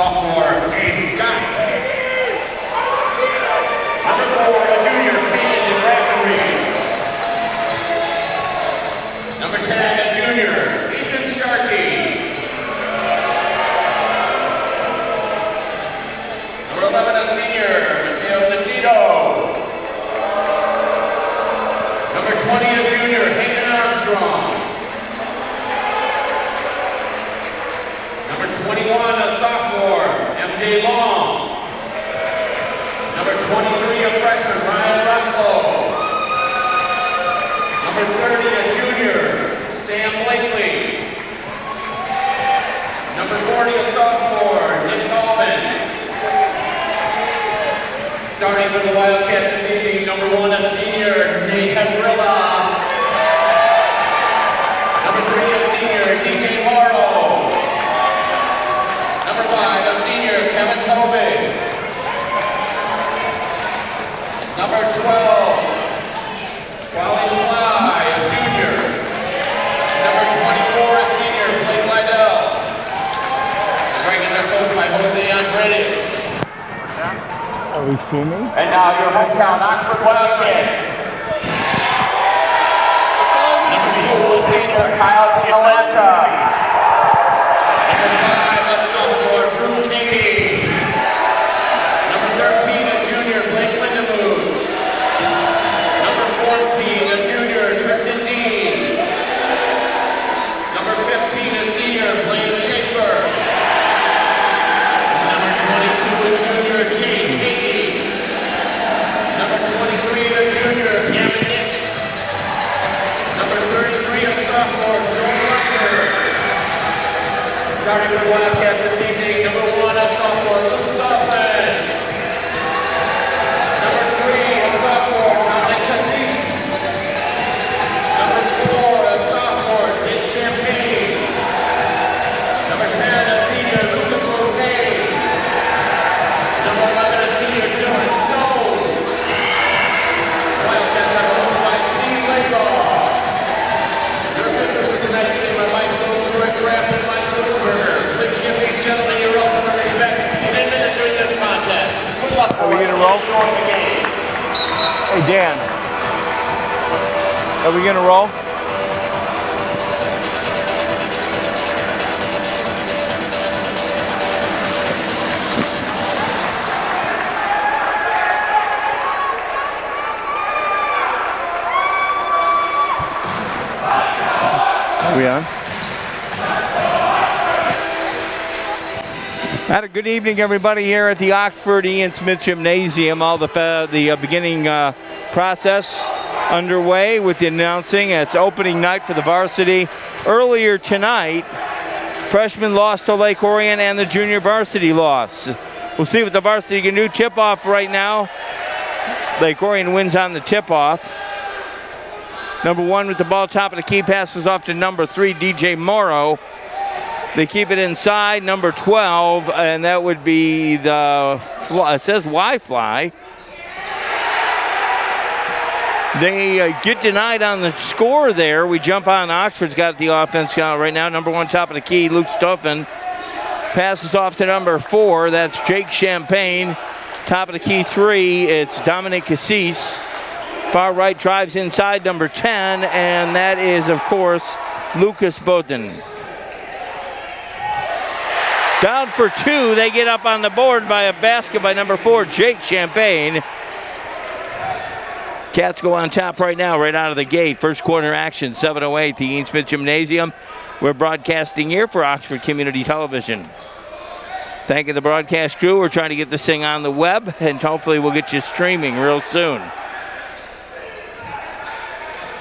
sophomore, Kate Scott. Number 4, a junior, Peyton Rackery. Number 10, a junior, Ethan Sharkey. Number 11, a senior, Mateo Placido. Number 20, a junior, Hayden Armstrong. Number 21, a sophomore, MJ Long. Number 23, a freshman, Ryan Rushlow. Number 30, a junior, Sam Blakely. Number 40, a sophomore, Nick Coleman. Starting for the Wildcats this evening, number 1, a senior, Nate Hebrilla. Number 3, a senior, DJ Morrow. Number 5, a senior, Kevin Tobin. Number 12, Sally Fly, a junior. Number 24, a senior, Blake Lydell. Bringing their coach by Jose Andretti. Are we streaming? And now your hometown Oxford Wildcats. Number 2, a senior, Kyle Pinalanta. Number 5, a sophomore, Drew King. Number 13, a junior, Blake Lindemood. Number 14, a junior, Tristan Dean. Number 15, a senior, Blaine Schaefer. Number 22, a junior, Jane Katie. Number 23, a junior, Cameron Hicks. Number 33, a sophomore, Joel Rucker. Starting for the Wildcats this evening, number 1, a sophomore, Luke Stockman. Number 3, a sophomore, Colin Cassis. Number 4, a sophomore, Nick Champagne. Number 10, a senior, Lucas Roque. Number 11, a senior, Dylan Stone. Wildcats are owned by Steve Lagoff. Your pitchers for tonight's game are Mike Locher, Kraft, and Mike Lutzberger. Please give these gentlemen your ultimate respect and administering this contest. Good luck. Are we gonna roll? Enjoying the game. Hey Dan, are we gonna roll? Are we on? Had a good evening, everybody, here at the Oxford Ian Smith Gymnasium. All the beginning process underway with the announcing. It's opening night for the varsity. Earlier tonight, freshmen lost to Lake Orion and the junior varsity lost. We'll see what the varsity can do. Tip-off right now. Lake Orion wins on the tip-off. Number 1 with the ball, top of the key, passes off to number 3, DJ Morrow. They keep it inside, number 12, and that would be the, it says Y-Fly. They get denied on the score there. We jump on. Oxford's got the offense right now. Number 1, top of the key, Luke Stuffin. Passes off to number 4, that's Jake Champagne. Top of the key, 3, it's Dominic Cassis. Far right drives inside, number 10, and that is, of course, Lucas Bowden. Down for 2, they get up on the board by a basket by number 4, Jake Champagne. Cats go on top right now, right out of the gate. First quarter action, 7:08, the Ian Smith Gymnasium. We're broadcasting here for Oxford Community Television. Thanking the broadcast crew. We're trying to get this thing on the web, and hopefully we'll get you streaming real soon.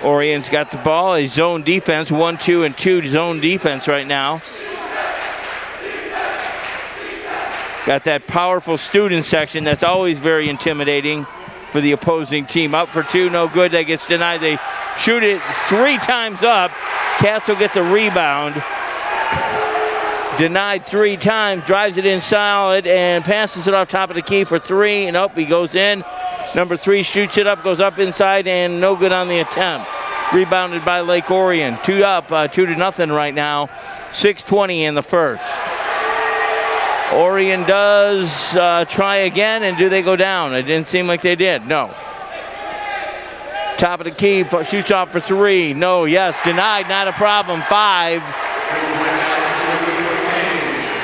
Orion's got the ball, a zone defense, 1, 2, and 2 zone defense right now. Got that powerful student section that's always very intimidating for the opposing team. Up for 2, no good, that gets denied. They shoot it 3 times up. Cats will get the rebound. Denied 3 times, drives it in solid and passes it off top of the key for 3, and up he goes in. Number 3 shoots it up, goes up inside, and no good on the attempt. Rebounded by Lake Orion. 2 up, 2-0 right now. 6:20 in the first. Orion does try again, and do they go down? It didn't seem like they did. No. Top of the key, shoots off for 3. No, yes, denied, not a problem. 5.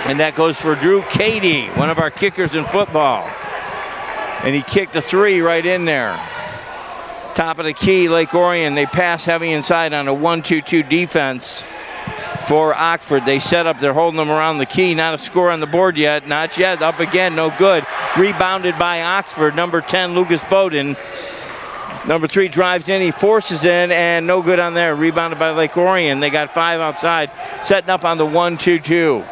And that goes for Drew Cady, one of our kickers in football. And he kicked a 3 right in there. Top of the key, Lake Orion. They pass heavy inside on a 1-2-2 defense for Oxford. They set up, they're holding them around the key. Not a score on the board yet. Not yet. Up again, no good. Rebounded by Oxford. Number 10, Lucas Bowden. Number 3 drives in, he forces in, and no good on there. Rebounded by Lake Orion. They got 5 outside, setting up on the 1-2-2.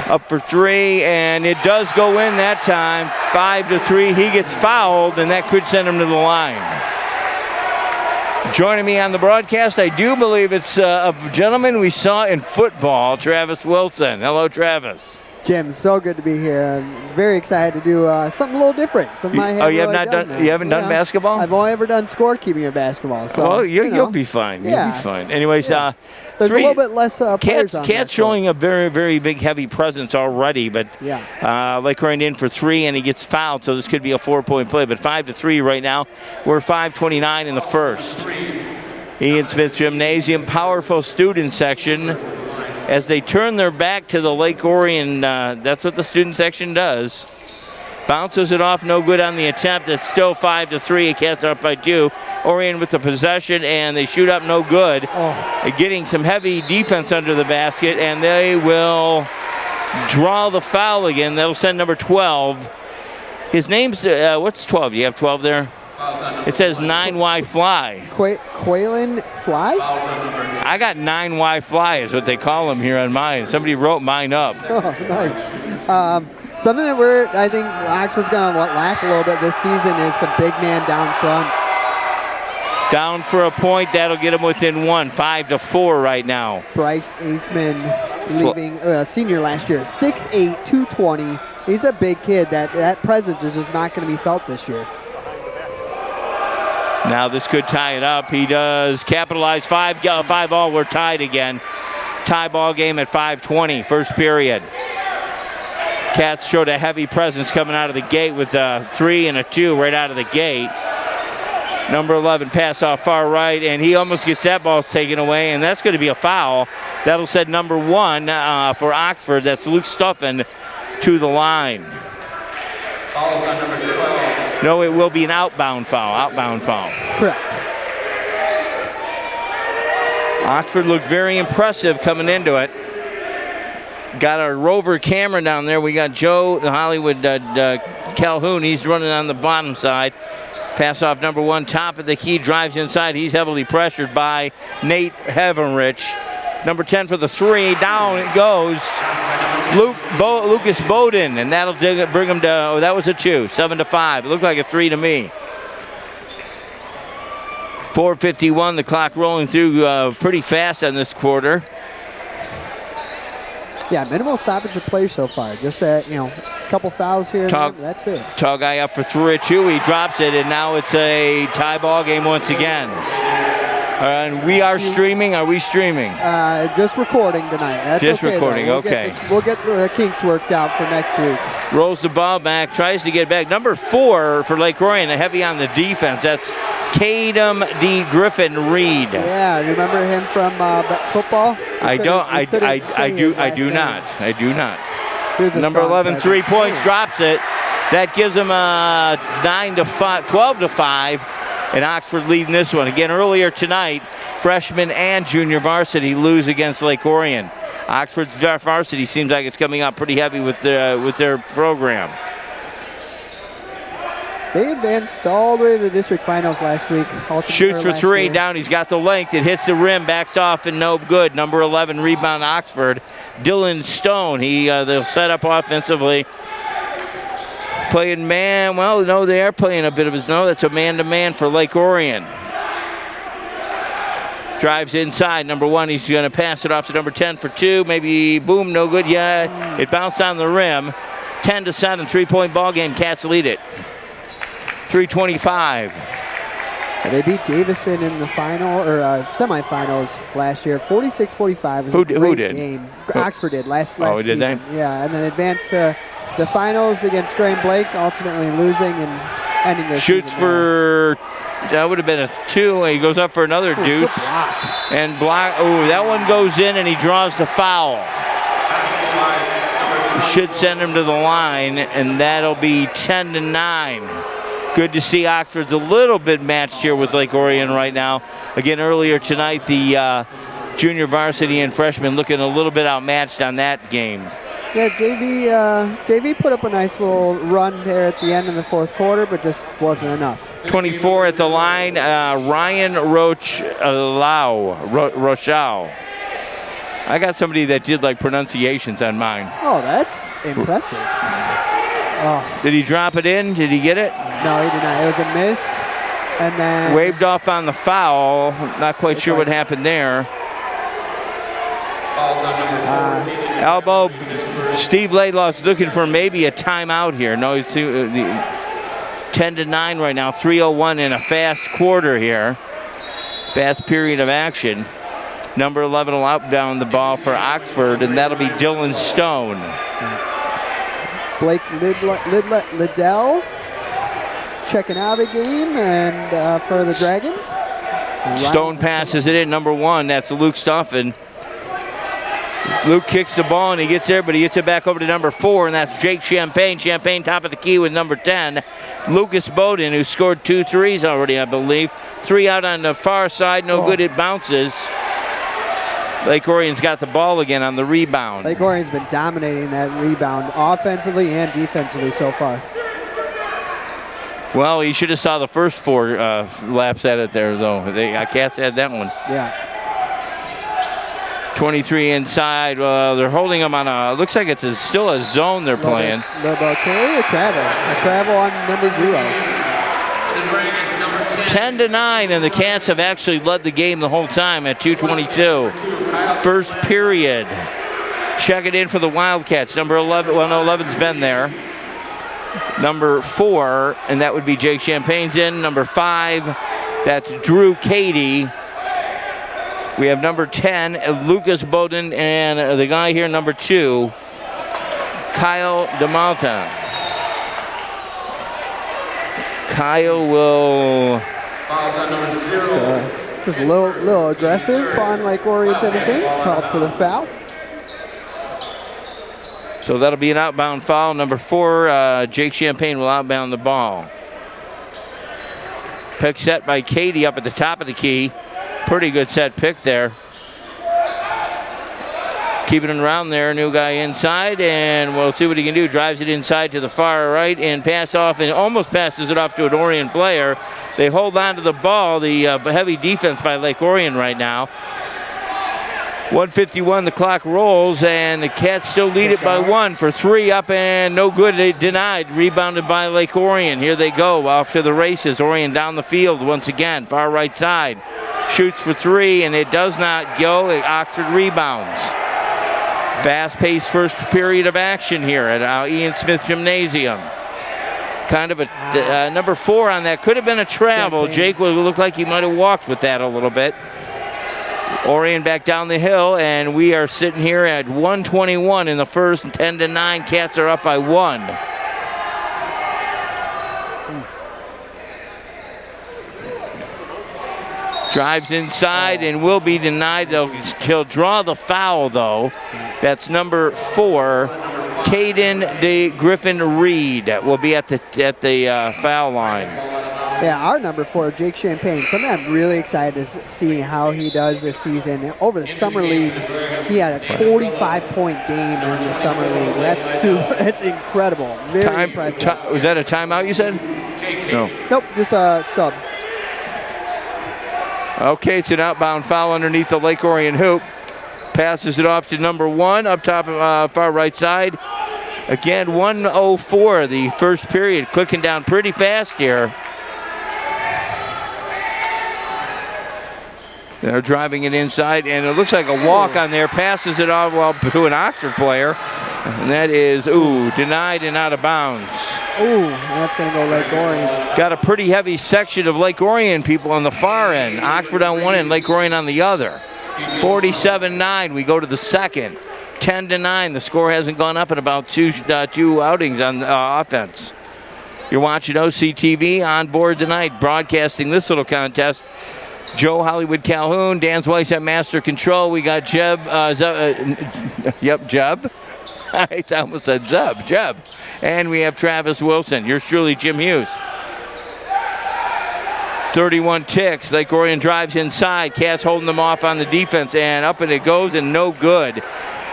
Up for 3, and it does go in that time. 5-3, he gets fouled, and that could send him to the line. Joining me on the broadcast, I do believe it's a gentleman we saw in football, Travis Wilson. Hello, Travis. Jim, so good to be here. I'm very excited to do something a little different. Something I haven't you have really not done. You haven't done basketball? I've only ever done scorekeeping in basketball. So, well, you'll be fine. Yeah. You'll be fine. Anyways, there's a little bit less players on Cat's showing a very, very big, heavy presence already, but Lake Orion in for 3, and he gets fouled, so this could be a 4-point play. But 5-3 right now. We're 5:29 in the first. Ian Smith Gymnasium, powerful student section. As they turn their back to the Lake Orion, that's what the student section does. Bounces it off, no good on the attempt. It's still 5-3. Cats are up by 2. Orion with the possession, and they shoot up, no good. Getting some heavy defense under the basket, and they will draw the foul again. That'll send number 12. His name's, what's 12? Do you have 12 there? It says 9Y Fly. Quaylen Fly? I got 9Y Fly is what they call him here on mine. Somebody wrote mine up. Oh, nice. Something that I think Oxford's going to lack a little bit this season is a big man down front. Down for a point, that'll get him within 1. 5-4 right now. Bryce Aceman, leaving senior last year, 6'8", 220. He's a big kid. That presence is just not going to be felt this year. Now this could tie it up. He does capitalize. 5 all. We're tied again. Tie ball game at 5:20, first period. Cats showed a heavy presence coming out of the gate with a 3 and a 2 right out of the gate. Number 11 pass off far right, and he almost gets that ball taken away, and that's going to be a foul. That'll send number 1 for Oxford. That's Luke Stuffin to the line. Foul's on number 12. No, it will be an outbound foul. Correct. Oxford looked very impressive coming into it. Got our rover camera down there. We got Joe, the Hollywood Calhoun. He's running on the bottom side. Pass off number 1, top of the key, drives inside. He's heavily pressured by Nate Heavenrich. Number 10 for the 3. Down it goes. Lucas Bowden, and that'll bring him to, that was a 2, 7-5. It looked like a 3 to me. 4:51, the clock rolling through pretty fast on this quarter. Yeah, minimal stoppage of play so far. Just a couple fouls here and there, that's it. Tall guy up for 3 or 2. He drops it, and now it's a tie ball game once again. And we are streaming. Are we streaming? Just recording tonight. That's just okay, recording. Okay. We'll get the kinks worked out for next week. Rolls the ball back, tries to get back. Number 4 for Lake Orion, heavy on the defense. That's Kadem D. Griffin Reed. Yeah, remember him from football? I do not. Number 11, 3 points, drops it. That gives him a 12-5. And Oxford leading this one. Again, earlier tonight, freshman and junior varsity lose against Lake Orion. Oxford's varsity seems like it's coming out pretty heavy with their program. They advanced all the way to the district finals last week. Shoots for 3, down. He's got the length. It hits the rim, backs off, and no good. Number 11, rebound Oxford. Dylan Stone. They'll set up offensively. Playing man, well, no, they are playing a bit of his, no, that's a man-to-man for Lake Orion. Drives inside, number 1, he's going to pass it off to number 10 for 2, maybe, boom, no good, yeah, it bounced on the rim. 10-7, 3-point ball game, Cats lead it. 3:25. They beat Davison in the final or semifinals last year, 46-45. Who did? Game. Oxford did last did season. they? Yeah, and then advanced to the finals against Graham Blake, ultimately losing and ending their Shoots season for, that would have been a 2, and he goes up for another deuce. And block, that one goes in, and he draws the foul. Should send him to the line, and that'll be 10-9. Good to see Oxford's a little bit matched here with Lake Orion right now. Again, earlier tonight, the junior varsity and freshmen looking a little bit outmatched on that game. Yeah, JV put up a nice little run there at the end in the fourth quarter, but just wasn't enough. 24 at the line, Ryan Rochelle. I got somebody that did like pronunciations on mine. Oh, that's impressive. Oh. Did he drop it in? Did he get it? No, he did not. It was a miss. And then waved off on the foul. Not quite sure what happened there. Elbow. Steve Laidlaw's looking for maybe a timeout here. No, it's 10-9 right now. 3:01 in a fast quarter here. Fast period of action. Number 11 will outbound the ball for Oxford, and that'll be Dylan Stone. Blake Liddell checking out of the game and for the Dragons. Stone passes it in, number 1. That's Luke Stuffin. Luke kicks the ball and he gets there, but he gets it back over to number 4, and that's Jake Champagne. Champagne top of the key with number 10. Lucas Bowden, who scored 2 threes already, I believe. 3 out on the far side, no good, it bounces. Lake Orion's got the ball again on the rebound. Lake Orion's been dominating that rebound offensively and defensively so far. Well, you should have saw the first 4 laps at it there, though. Cats had that one. Yeah. 23 inside. They're holding them on a, looks like it's still a zone they're playing. A travel on number 0. 10-9, and the Cats have actually led the game the whole time at 2:22. First period. Check it in for the Wildcats. Number 11, well, no, 11's been there. Number 4, and that would be Jake Champagne's in. Number 5, that's Drew Cady. We have number 10, Lucas Bowden, and the guy here, number 2, Kyle DeMalta. Kyle will... Just a little aggressive on Lake Oriented things. Called for the foul. So that'll be an outbound foul. Number 4, Jake Champagne will outbound the ball. Pick set by Cady up at the top of the key. Pretty good set pick there. Keeping it around there, new guy inside, and we'll see what he can do. Drives it inside to the far right and pass off, and almost passes it off to an Orion player. They hold on to the ball. The heavy defense by Lake Orion right now. 1:51, the clock rolls, and the Cats still lead it by 1 for 3 up and no good. They denied. Rebounded by Lake Orion. Here they go off to the races. Orion down the field once again, far right side. Shoots for 3, and it does not go. Oxford rebounds. Fast-paced first period of action here at Ian Smith Gymnasium. Kind of a number 4 on that. Could have been a travel. Jake would look like he might have walked with that a little bit. Orion back down the hill, and we are sitting here at 1:21 in the first. 10-9. Cats are up by 1. Drives inside and will be denied. He'll draw the foul, though. That's number 4, Caden Griffin Reed will be at the foul line. Yeah, our number 4, Jake Champagne. Something I'm really excited to see how he does this season. Over the summer league, he had a 45-point game in the summer league. That's incredible. Very impressive. Was that a timeout you said? No. Nope, just a sub. Okay, it's an outbound foul underneath the Lake Orion hoop. Passes it off to number 1 up top, far right side. Again, 1:04 the first period. Clicking down pretty fast here. They're driving it inside, and it looks like a walk on there. Passes it off to an Oxford player. And that is, denied and out of bounds. Ooh, that's going to go Lake Orion. Got a pretty heavy section of Lake Orion people on the far end. Oxford on one end, Lake Orion on the other. 47-9, we go to the second. 10-9, the score hasn't gone up in about two outings on offense. You're watching OCTV on board tonight, broadcasting this little contest. Joe Hollywood Calhoun, Dan Weiss at Master Control. We got Jeb, Jeb. I almost said Jeb. And we have Travis Wilson. Yours truly, Jim Hughes. 31 ticks. Lake Orion drives inside. Cats holding them off on the defense, and up and it goes, and no good.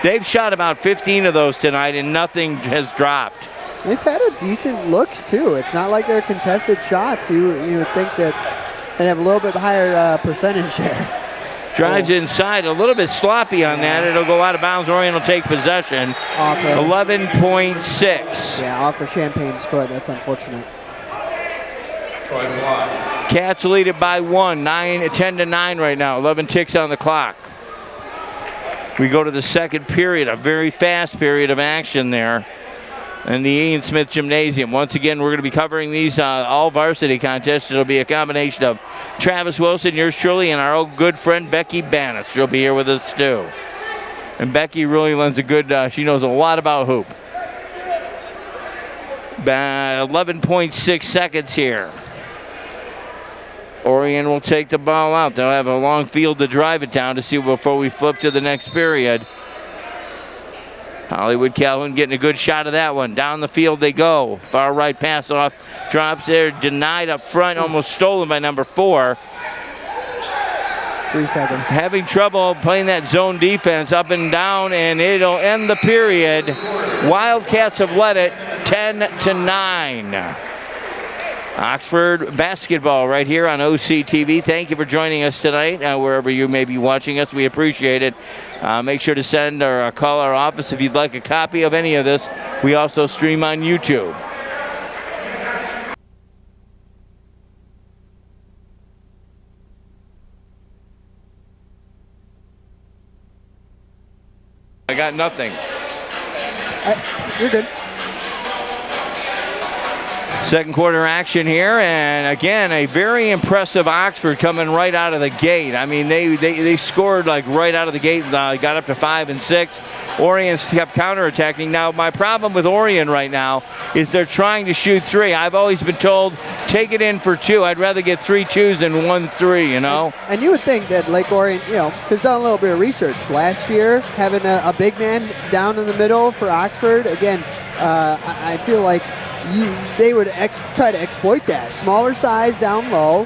They've shot about 15 of those tonight, and nothing has dropped. They've had a decent looks, too. It's not like they're contested shots. You would think that they'd have a little bit higher percentage there. Drives inside, a little bit sloppy on that. It'll go out of bounds. Orion will take possession. 11.6. Yeah, off of Champagne's foot. That's unfortunate. Cats lead it by 10-9 right now. 11 ticks on the clock. We go to the second period, a very fast period of action there in the Ian Smith Gymnasium. Once again, we're going to be covering these all varsity contests. It'll be a combination of Travis Wilson, yours truly, and our old good friend Becky Bannis. She'll be here with us too. And Becky really lends a good, she knows a lot about hoop. 11.6 seconds here. Orion will take the ball out. They'll have a long field to drive it down to see before we flip to the next period. Hollywood Calhoun getting a good shot of that one. Down the field they go. Far right pass off. Drops there. Denied up front. Almost stolen by number 4. 3 seconds. Having trouble playing that zone defense up and down, and it'll end the period. Wildcats have led it 10-9. Oxford basketball right here on OCTV. Thank you for joining us tonight, wherever you may be watching us. We appreciate it. Make sure to send or call our office if you'd like a copy of any of this. We also stream on YouTube. I got nothing. You're good. Second quarter action here, and again, a very impressive Oxford coming right out of the gate. I mean, they scored like right out of the gate, got up to 5 and 6. Orion kept counterattacking. Now, my problem with Orion right now is they're trying to shoot 3. I've always been told, take it in for 2. I'd rather get 3 2s than 1 3, you know? And you would think that Lake Orion, has done a little bit of research. Last year, having a big man down in the middle for Oxford, again, I feel like they would try to exploit that. Smaller size down low.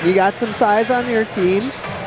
You got some size on your team.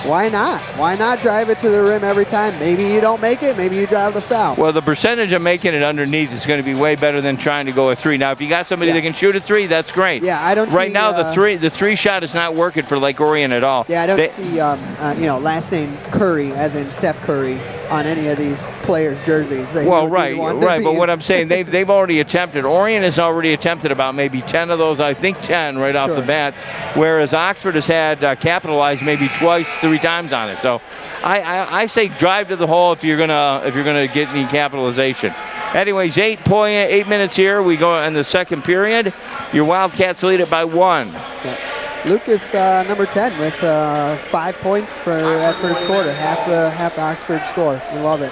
Why not? Why not drive it to the rim every time? Maybe you don't make it. Maybe you drive the foul. Well, the percentage of making it underneath is going to be way better than trying to go a 3. Now, if you got somebody that can shoot a 3, that's great. Yeah, I don't. Right now, the three shot is not working for Lake Orion at all. Yeah, I don't see last name Curry, as in Steph Curry, on any of these players' jerseys. Right. But what I'm saying, they've already attempted. Orion has already attempted about maybe 10 of those. I think 10 right off the bat, whereas Oxford has had capitalized maybe twice, 3 times on it. So I say drive to the hole if you're gonna get any capitalization. Anyways, 8 minutes here. We go in the second period. Your Wildcats lead it by 1. Yeah. Lucas, number 10, with 5 points for that first quarter. Half Oxford score. We love it.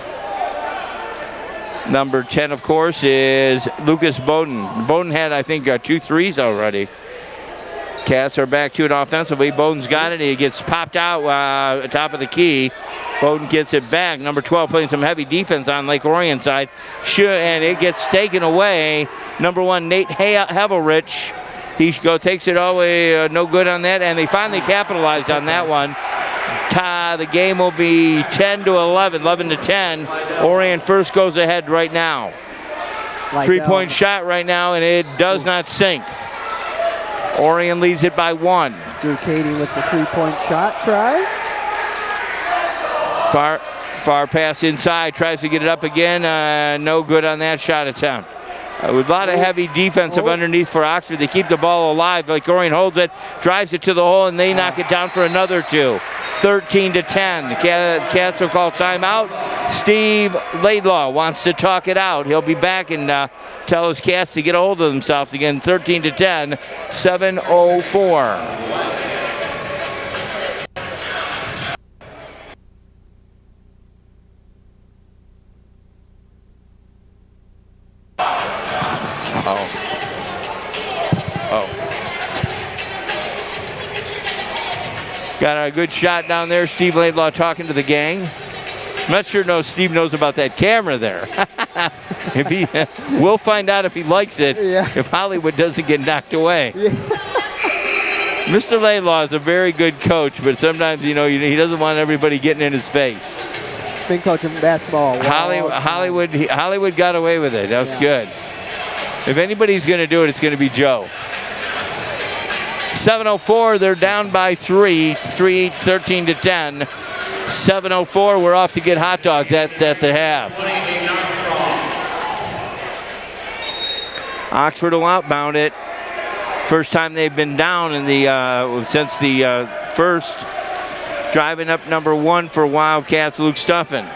Number 10, of course, is Lucas Bowden. Bowden had, I think, 2 threes already. Cats are back to it offensively. Bowden's got it. He gets popped out top of the key. Bowden gets it back. Number 12 playing some heavy defense on Lake Orion side. And it gets taken away. Number 1, Nate Havelrich. He takes it all the way, no good on that. And they finally capitalized on that one. The game will be 10-11, 11-10. Orion first goes ahead right now. 3-point shot right now, and it does not sink. Orion leads it by 1. Drew Cady with the 3-point shot try. Far pass inside, tries to get it up again. No good on that shot attempt. With a lot of heavy defensive underneath for Oxford. They keep the ball alive. Like Orion holds it, drives it to the hole, and they knock it down for another 2. 13-10. Cats will call timeout. Steve Laidlaw wants to talk it out. He'll be back and tell his Cats to get a hold of themselves again. 13-10, 7:04. Got a good shot down there. Steve Laidlaw talking to the gang. I'm not sure Steve knows about that camera there. We'll find out if he likes it, if Hollywood doesn't get knocked away. Mr. Laidlaw is a very good coach, but sometimes, he doesn't want everybody getting in his face. Been coaching basketball. Hollywood got away with it. That's good. If anybody's going to do it, it's going to be Joe. 7:04, they're down by 3, 13-10. 7:04, we're off to get hot dogs at the half. Oxford will outbound it. First time they've been down in since the first. Driving up number 1 for Wildcats, Luke Stuffin.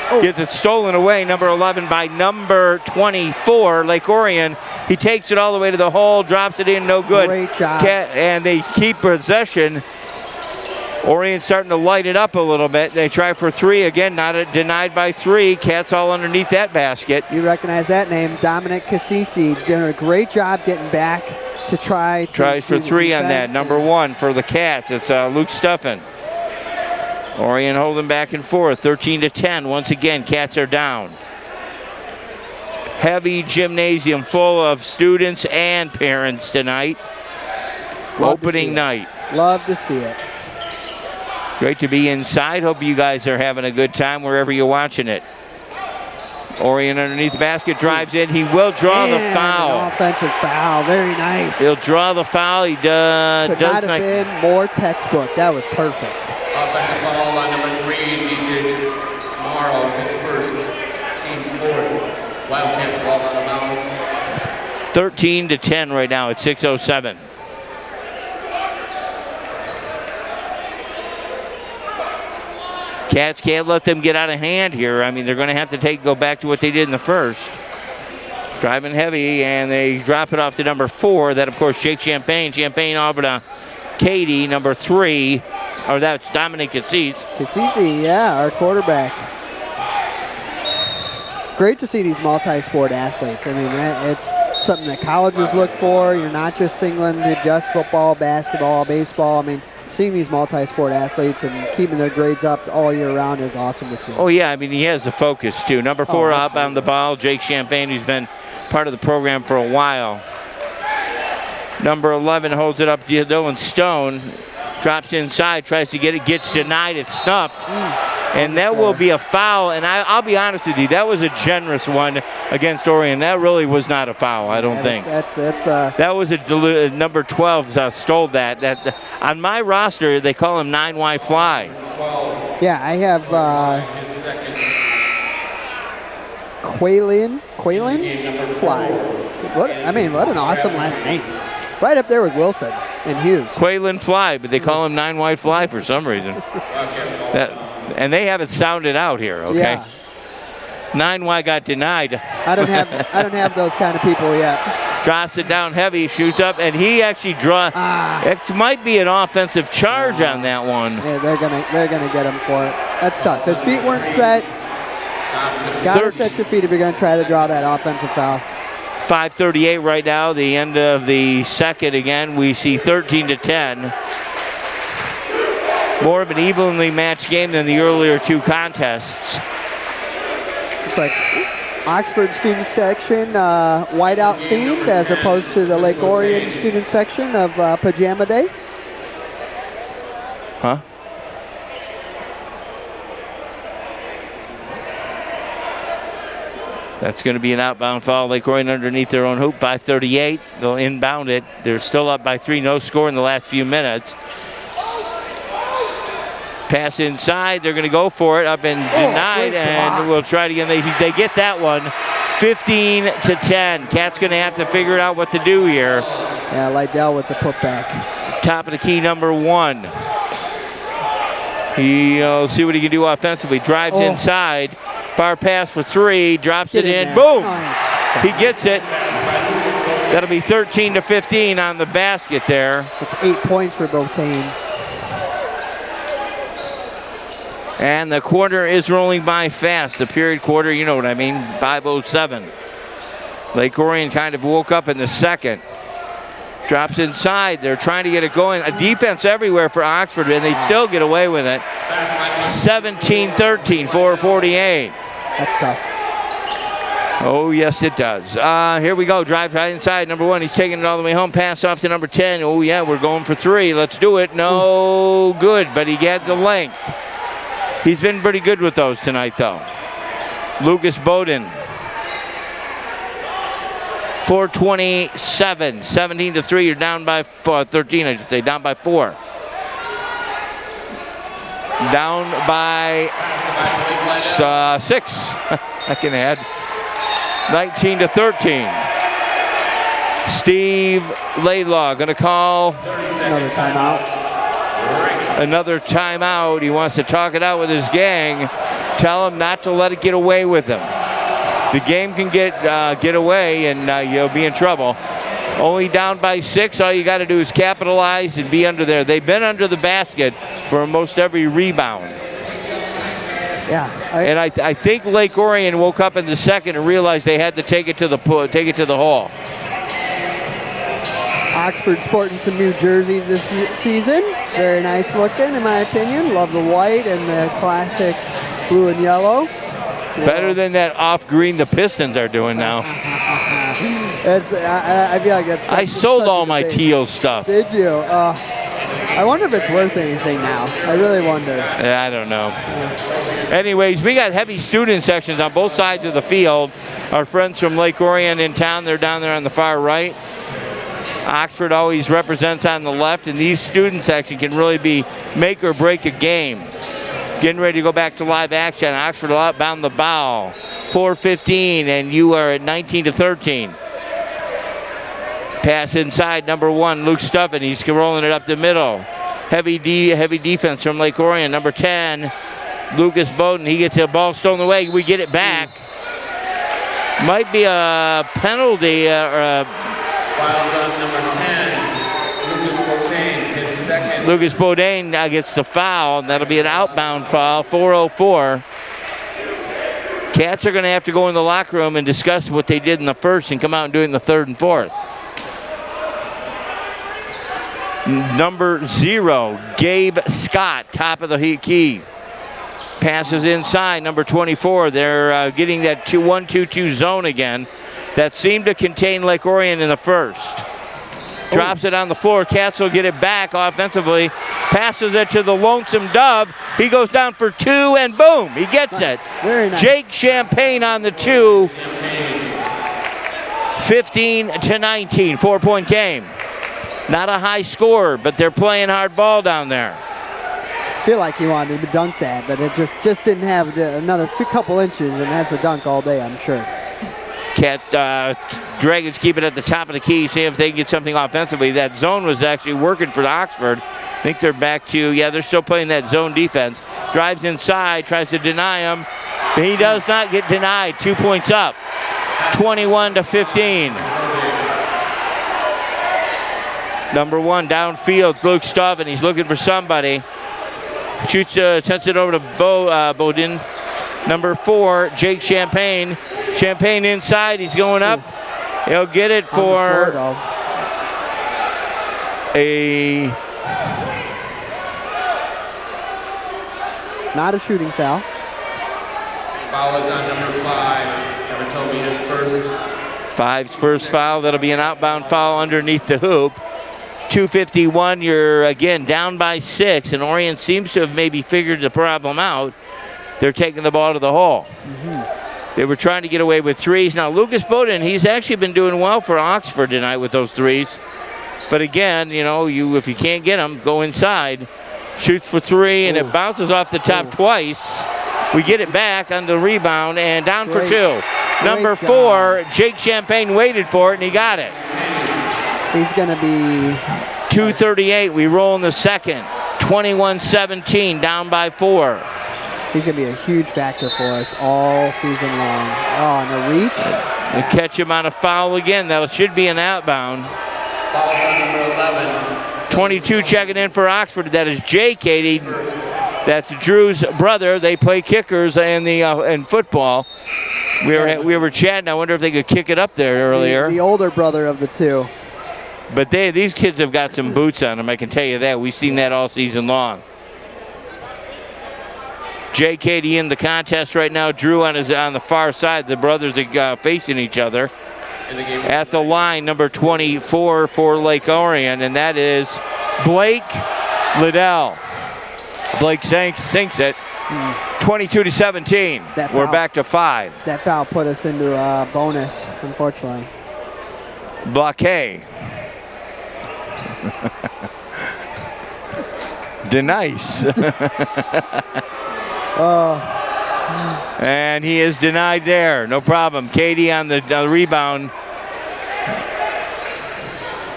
Gets it stolen away, number 11 by number 24, Lake Orion. He takes it all the way to the hole, drops it in, no good. Great job. And they keep possession. Orion starting to light it up a little bit. They try for 3 again, denied by 3. Cats all underneath that basket. You recognize that name, Dominic Cassisi, doing a great job getting back to tries for 3 on that. Number 1 for the Cats. It's Luke Stuffin. Orion holding back and forth, 13-10. Once again, Cats are down. Heavy gymnasium full of students and parents tonight. Opening night. Love to see it. Great to be inside. Hope you guys are having a good time wherever you're watching it. Orion underneath the basket, drives in. He will draw the foul. An offensive foul, very nice. He'll draw the foul. He does not have been more textbook. That was perfect. Offensive foul on number 3, DJ Morrow, his first team sport. Wildcats ball out of bounds. 13-10 right now at 6:07. Cats can't let them get out of hand here. I mean, they're going to have to go back to what they did in the first. Driving heavy, and they drop it off to number 4. That, of course, Jake Champagne. Champagne over to Katie, number 3. Or that's Dominic Cassisi. Cassisi, our quarterback. Great to see these multi-sport athletes. I mean, it's something that colleges look for. You're not just singling to just football, basketball, baseball. I mean, seeing these multi-sport athletes and keeping their grades up all year round is awesome to see. Oh, yeah. I mean, he has the focus, too. Number 4 up on the ball, Jake Champagne, who's been part of the program for a while. Number 11 holds it up to Dylan Stone. Drops inside, tries to get it, gets denied, it's snuffed. And that will be a foul. And I'll be honest with you, that was a generous one against Orion. That really was not a foul, I don't think. That was number 12 stole that. On my roster, they call him 9Y Fly. Yeah, I have Quaylin Fly. What an awesome last name. Right up there with Wilson and Hughes. Quaylin Fly, but they call him 9Y Fly for some reason. And they haven't sounded out here, okay? Yeah. 9Y got denied. I don't have those kind of people yet. Drops it down heavy, shoots up, and he actually draws. It might be an offensive charge on that one. Yeah, they're gonna get him for it. That's tough. His feet weren't set. Gotta set your feet if you're gonna try to draw that offensive foul. 5:38 right now, the end of the second again. We see 13-10. More of an evenly matched game than the earlier 2 contests. It's like Oxford student section whiteout themed as opposed to the Lake Orion student section of Pajama Day. Huh? That's going to be an outbound foul. Lake Orion underneath their own hoop. 5:38. They'll inbound it. They're still up by 3. No score in the last few minutes. Pass inside. They're going to go for it. Up and denied. And we'll try it again. They get that one. 15-10. Cat's going to have to figure out what to do here. Yeah, Lydell with the putback. Top of the key, number 1. He'll see what he can do offensively. Drives inside. Far pass for 3. Drops it in. Boom! Nice. He gets it. That'll be 13-15 on the basket there. It's 8 points for Botain. And the quarter is rolling by fast. The period quarter, you know what I mean, 5:07. Lake Orion kind of woke up in the second. Drops inside. They're trying to get it going. A defense everywhere for Oxford, and they still get away with it. 17-13, 4:48. That's tough. Oh, yes, it does. Here we go. Drives right inside. Number 1, he's taking it all the way home. Pass off to number 10. Oh, yeah, we're going for 3. Let's do it. No good, but he had the length. He's been pretty good with those tonight, though. Lucas Bowden. 4:27, 17-3. You're down by 13, I should say. Down by 4. Down by 6. I can add. 19-13. Steve Laidlaw going to call Another timeout. another timeout. He wants to talk it out with his gang. Tell him not to let it get away with him. The game can get away, and you'll be in trouble. Only down by 6. All you got to do is capitalize and be under there. They've been under the basket for almost every rebound. Yeah. And I think Lake Orion woke up in the second and realized they had to take it to the hall. Oxford sporting some new jerseys this season. Very nice looking, in my opinion. Love the white and the classic blue and yellow. Better than that off green the Pistons are doing now. I feel like that's. I sold all my teal stuff. Did you? I wonder if it's worth anything now. I really wonder. I don't know. Anyways, we got heavy student sections on both sides of the field. Our friends from Lake Orion in town, they're down there on the far right. Oxford always represents on the left, and these student sections can really be make or break a game. Getting ready to go back to live action. Oxford will outbound the ball. 4:15, and you are at 19-13. Pass inside, number 1, Luke Stuffin. He's rolling it up the middle. Heavy defense from Lake Orion. Number 10, Lucas Bowden. He gets the ball stolen away. We get it back. Might be a penalty or a Foul on number 10, Lucas Botain, his second. Lucas Bowden gets the foul. That'll be an outbound foul, 4:04. Cats are going to have to go in the locker room and discuss what they did in the first and come out and do it in the third and fourth. Number 0, Gabe Scott, top of the key. Passes inside, number 24. They're getting that 1-2-2 zone again that seemed to contain Lake Orion in the first. Drops it on the floor. Cats will get it back offensively. Passes it to the Lonesome Dove. He goes down for 2, and boom, he gets it. Very nice. Jake Champagne on the 2. 15-19, 4-point game. Not a high score, but they're playing hard ball down there. I feel like he wanted to dunk that, but it just didn't have another couple inches, and that's a dunk all day, I'm sure. Dragons keep it at the top of the key, see if they can get something offensively. That zone was actually working for Oxford. I think they're back to, they're still playing that zone defense. Drives inside, tries to deny him. He does not get denied. 2 points up. 21-15. Number 1 downfield, Luke Stuffin. He's looking for somebody. Shoots, sends it over to Bowden. Number 4, Jake Champagne. Champagne inside, he's going up. He'll get it for not a shooting foul. Foul is on number 5. Number Toby is first. 5's first foul. That'll be an outbound foul underneath the hoop. 2:51. You're again down by 6, and Orion seems to have maybe figured the problem out. They're taking the ball to the hole. They were trying to get away with 3s. Now, Lucas Bowden, he's actually been doing well for Oxford tonight with those 3s. But again, if you can't get them, go inside. Shoots for 3, and it bounces off the top twice. We get it back on the rebound, and down for 2. Number Great 4, Jake Champagne waited for it, and he got it. He's going to be 2:38. We roll in the second. 21-17, down by 4. He's going to be a huge factor for us all season long. Oh, and the reach. And catch him on a foul again. That should be an outbound. Foul on number 11. 22 checking in for Oxford. That is Jay Katie. That's Drew's brother. They play kickers in football. We were chatting. I wonder if they could kick it up there earlier. The older brother of the two. But these kids have got some boots on them, I can tell you that. We've seen that all season long. Jay Katie in the contest right now. Drew on the far side. The brothers are facing each other. At the line, number 24 for Lake Orion, and that is Blake Liddell. Blake sinks it. 22-17. We're back to 5. That foul put us into a bonus, unfortunately. Blockade. Denice. And he is denied there. No problem. Katie on the rebound.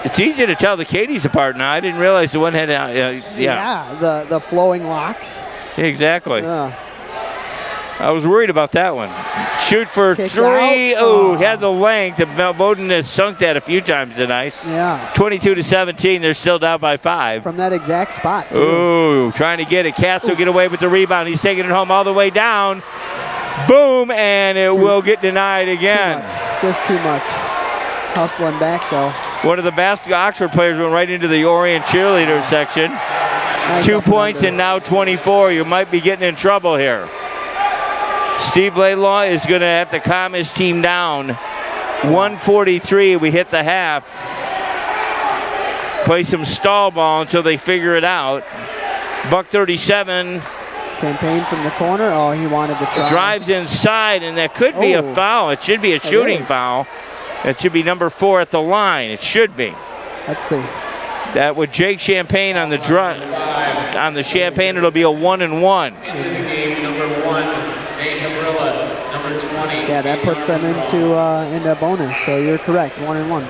It's easy to tell the Katies apart now. I didn't realize the one had, Yeah, the flowing locks. Exactly. I was worried about that one. Shoot for Kicked 3. out. Oh, had the length. Bowden has sunk that a few times tonight. Yeah. 22-17. They're still down by 5. From that exact spot, too. Ooh, trying to get it. Katz will get away with the rebound. He's taking it home all the way down. Boom, and it will get denied again. Just too much. Hustling back, though. One of the best Oxford players went right into the Orion cheerleader section. Nice 2 up and points under. and now 24. You might be getting in trouble here. Steve Laidlaw is going to have to calm his team down. 1:43, we hit the half. Play some stall ball until they figure it out. Buck 37 Champagne from the corner. Oh, he wanted to try. drives inside, and that could be a foul. It should be a shooting foul. It should be number 4 at the line. It should be. Let's see. That with Jake Champagne on the Champagne, it'll be a 1-and-1. Game number 1, Nate Gabrilla, number 20. Yeah, that puts them into bonus. So you're correct. 1-and-1.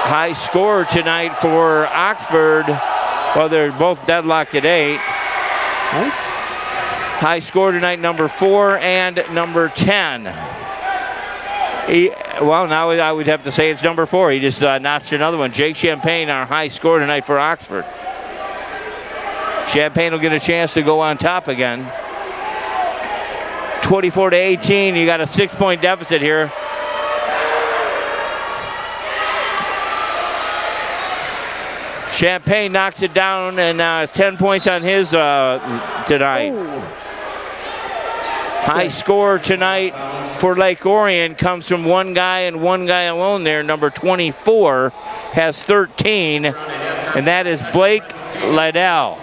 High score tonight for Oxford. Well, they're both deadlocked at 8. Nice. High score tonight, number 4 and number 10. Well, now I would have to say it's number 4. He just notched another one. Jake Champagne, our high score tonight for Oxford. Champagne will get a chance to go on top again. 24-18. You got a 6-point deficit here. Champagne knocks it down, and 10 points on his tonight. Ooh. High score tonight for Lake Orion comes from one guy and one guy alone there. Number 24 has 13, and that is Blake Liddell.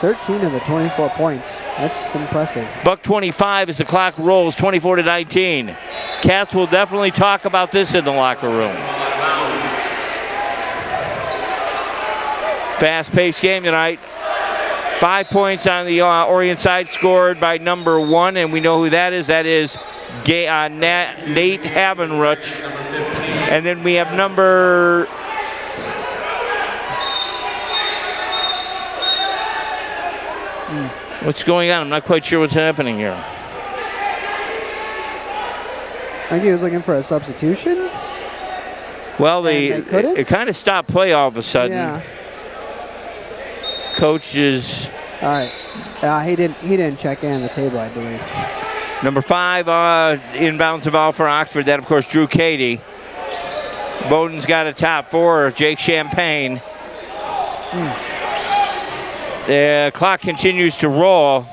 13 of the 24 points. That's impressive. Buck 25 as the clock rolls, 24-19. Cats will definitely talk about this in the locker room. Fast-paced game tonight. 5 points on the Orion side scored by number 1, and we know who that is. That is Nate Havenruch. And then we have number... What's going on? I'm not quite sure what's happening here. I think he was looking for a substitution. Well, they couldn't? it kind of stopped play all of a sudden. Yeah. Coach is... All right. He didn't check in on the table, I believe. Number 5 inbounds the ball for Oxford. That, of course, Drew Cady. Bowden's got a top 4, Jake Champagne. The clock continues to roll.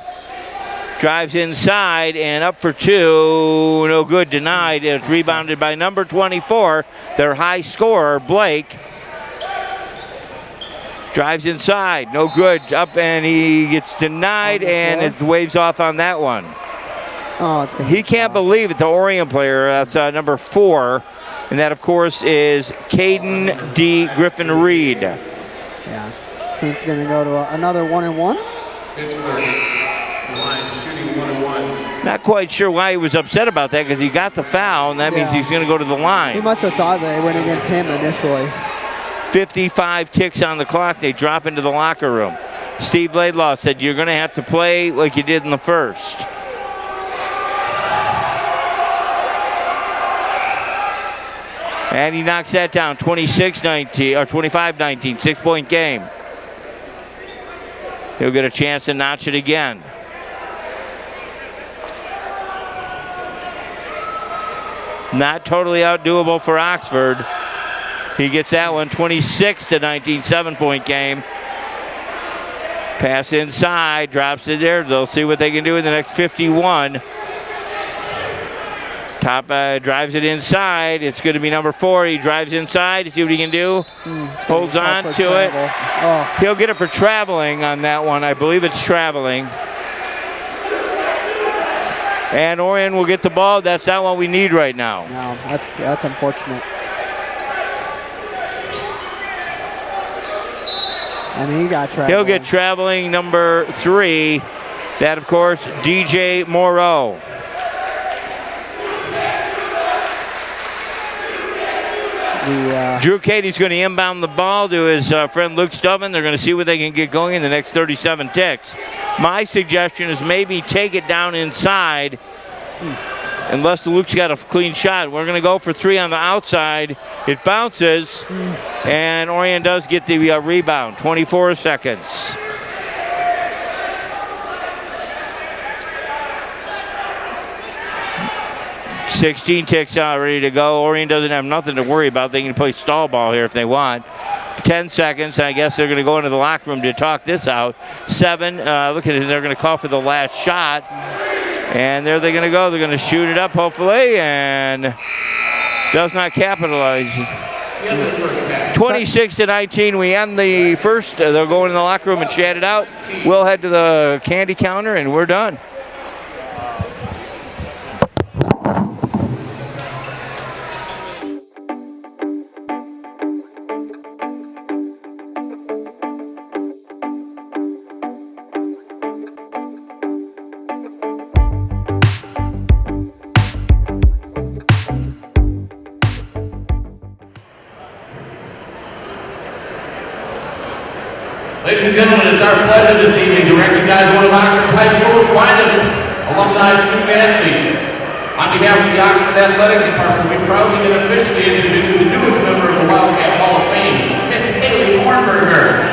Drives inside and up for 2. No good, denied. It's rebounded by number 24, their high scorer, Blake. Drives inside, no good. Up, and he gets denied, and it waves off on that one. Oh, it's He can't believe it, the Orion player, that's number 4, And that, of course, is Caden D. Griffin-Reed. Yeah. So it's going to go to another 1-1. Pittsburgh line shooting 1-1. Not quite sure why he was upset about that because he got the foul, and that means he's going to go to the He line. must have thought they went against him initially. 55 ticks on the clock. They drop into the locker room. Steve Laidlaw said, you're going to have to play like you did in the first. And he knocks that down, 26-19, or 25-19, 6-point game. He'll get a chance to notch it again. Not totally outdoable for Oxford. He gets that one, 26-19, 7-point game. Pass inside, drops it there. They'll see what they can do in the next 51. Top drives it inside. It's going to be number 4. He drives inside to see what he can do. Holds on to it. Oh. He'll get it for traveling on that one. I believe it's traveling. And Orion will get the ball. That's not what we need right now. No, that's unfortunate. And he got traveling. He'll get traveling number 3. That, of course, DJ Moreau. Drew Cady's going to inbound the ball to his friend Luke Stubman. They're going to see what they can get going in the next 37 ticks. My suggestion is maybe take it down inside unless Luke's got a clean shot. We're going to go for 3 on the outside. It bounces, and Orion does get the rebound. 24 seconds. $16 ticks out, ready to go. Orion doesn't have nothing to worry about. They can play stall ball here if they want. 10 seconds. I guess they're going to go into the locker room to talk this out. 7. Look at it. They're going to call for the last shot. And there they're going to go. They're going to shoot it up, hopefully, and does not capitalize. 26-19. We end the first. They'll go into the locker room and chat it out. We'll head to the candy counter, and we're done. Ladies and gentlemen, it's our pleasure this evening to recognize one of Oxford High School's finest alumni student athletes. On behalf of the Oxford Athletic Department, we proudly and officially introduce the newest member of the Wildcat Hall of Fame, Miss Haley Kornberger.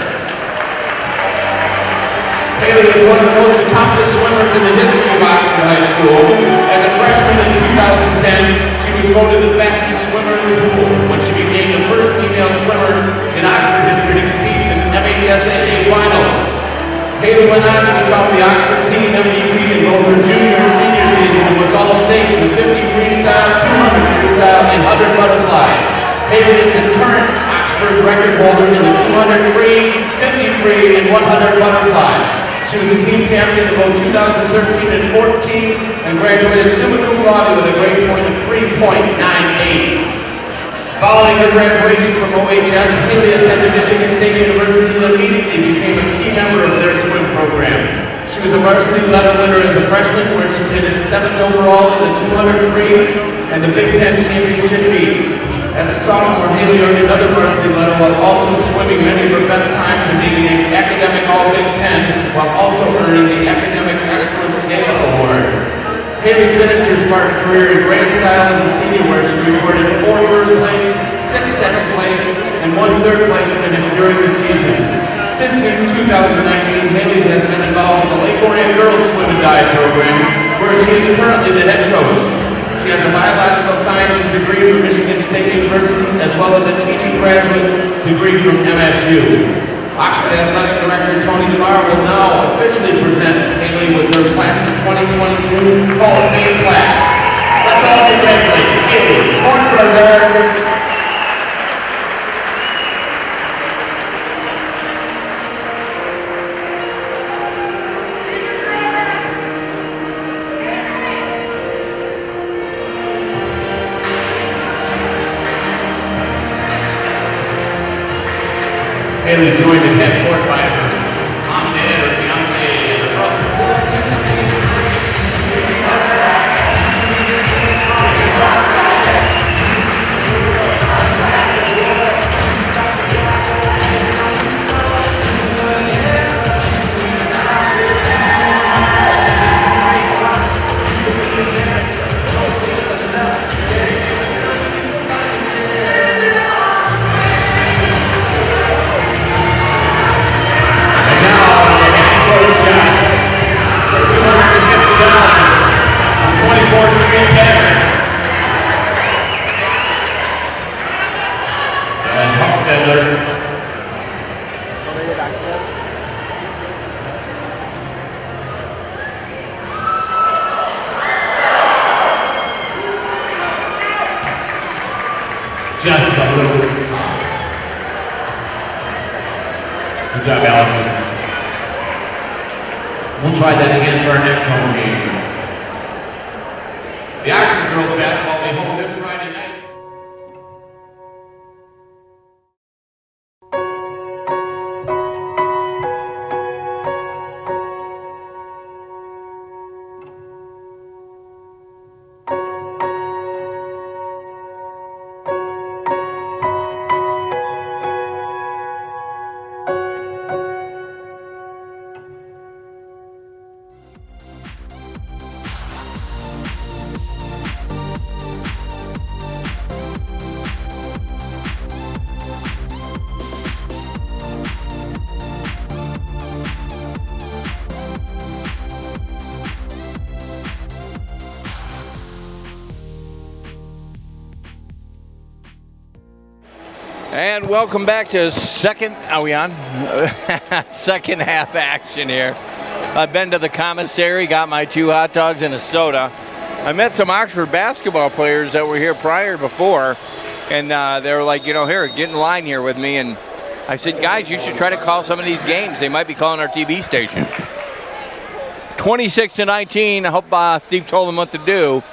Haley is one of the most accomplished swimmers in the history of Oxford High School. As a freshman in 2010, she was voted the fastest swimmer in the pool when she became the first female swimmer in Oxford history to compete in the MHSAA finals. Haley went on to become the Oxford team MVP in both her junior and senior season and was all-state in the 50 freestyle, 200 freestyle, and 100 butterfly. Haley is the current Oxford record holder in the 200 free, 50 free, and 100 butterfly. She was a team captain in both 2013 and 14 and graduated summa cum laude with a grade point of 3.98. Following her graduation from OHS, Haley attended Michigan State University and immediately became a key member of their swim program. She was a varsity medal winner as a freshman, where she finished 7th overall in the 200 free and the Big Ten championship meet. As a sophomore, Haley earned another varsity medal while also swimming many of her best times and being named Academic All-Big Ten, while also earning the Academic Excellence Gala Award. Haley finished her Spartan career in grand style as a senior, where she recorded 4 first place, 6 second place, and 1 third place finish during the season. Since 2019, Haley has been involved with the Lake Orion Girls Swim and Dive program, where she is currently the head coach. She has a biological sciences degree from Michigan State University, as well as a teaching graduate degree from MSU. Oxford Athletic Director Tony DeMar will now officially present Haley with her Class of 2022 Hall of Fame plaque. Let's all congratulate Haley Kornberger. Haley's joined in head court by her mom and dad, her fiance, and her brother. Just a little bit. Good job, Allison. We'll try that again for our next home game. The Oxford girls basketball will be home this Friday night. And welcome back to second, are we on? Second half action here. I've been to the commissary, got my 2 hot dogs and a soda. I met some Oxford basketball players that were here before, and they were like, you know, here, get in line here with me. And I said, guys, you should try to call some of these games. They might be calling our TV station. 26-19, I hope Steve told them what to do.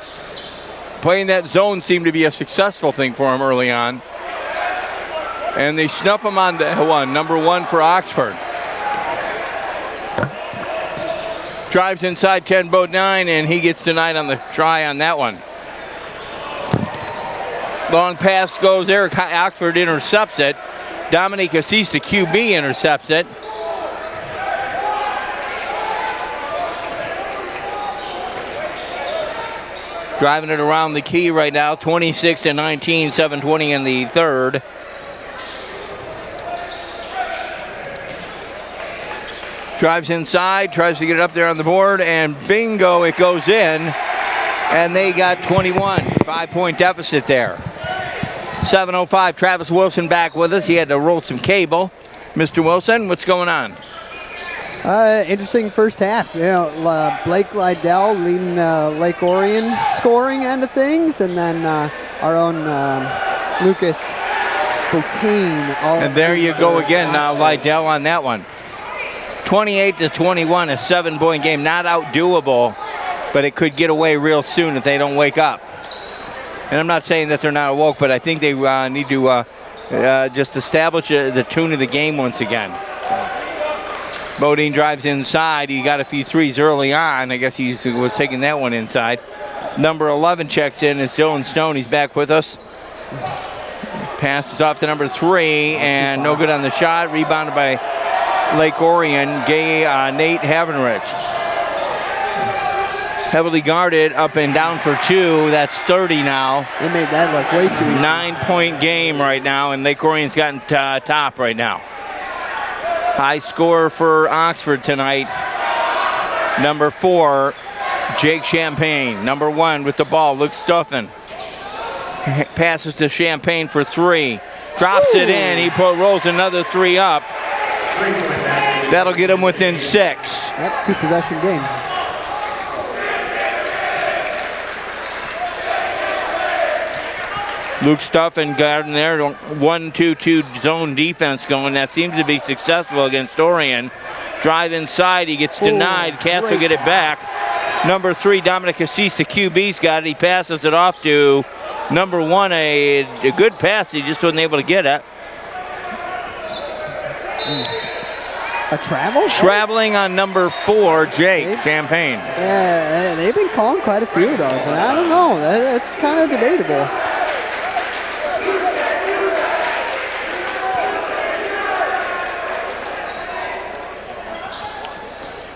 Playing that zone seemed to be a successful thing for him early on. And they snuff him on the number 1 for Oxford. Drives inside 10-9, and he gets denied on the try on that one. Long pass goes there. Oxford intercepts it. Dominique Assis, the QB, intercepts it. Driving it around the key right now, 26-19, 7:20 in the third. Drives inside, tries to get it up there on the board, and bingo, it goes in. And they got 21, 5-point deficit there. 7:05, Travis Wilson back with us. He had to roll some cable. Mr. Wilson, what's going on? Interesting first half. You know, Blake Lydell leading Lake Orion scoring end of things, and then our own Lucas Boutin. And there you go again, now Lydell on that one. 28-21, a 7-point game. Not outdoable, but it could get away real soon if they don't wake up. And I'm not saying that they're not awoke, but I think they need to just establish the tune of the game once again. Bodine drives inside. He got a few threes early on. I guess he was taking that one inside. Number 11 checks in. It's Dylan Stone. He's back with us. Passes off to number 3, and no good on the shot. Rebounded by Lake Orion, Nate Havenrich. Heavily guarded, up and down for 2. That's 30 now. They made that look way too easy. 9-point game right now, and Lake Orion's gotten top right now. High score for Oxford tonight. Number 4, Jake Champagne. Number 1 with the ball, Luke Stuffin. Passes to Champagne for 3. Drops it in. He rolls another 3 up. That'll get him within 6. Yep, 2-possession game. Luke Stuffin guarding there. 1-2-2 zone defense going. That seems to be successful against Orion. Drive inside. He gets denied. Cats will get it back. Number 3, Dominic Assis, the QB's got it. He passes it off to number 1. A good pass. He just wasn't able to get it. A travel? Traveling on number 4, Jake Champagne. Yeah, they've been calling quite a few of those, and I don't know. That's kind of debatable.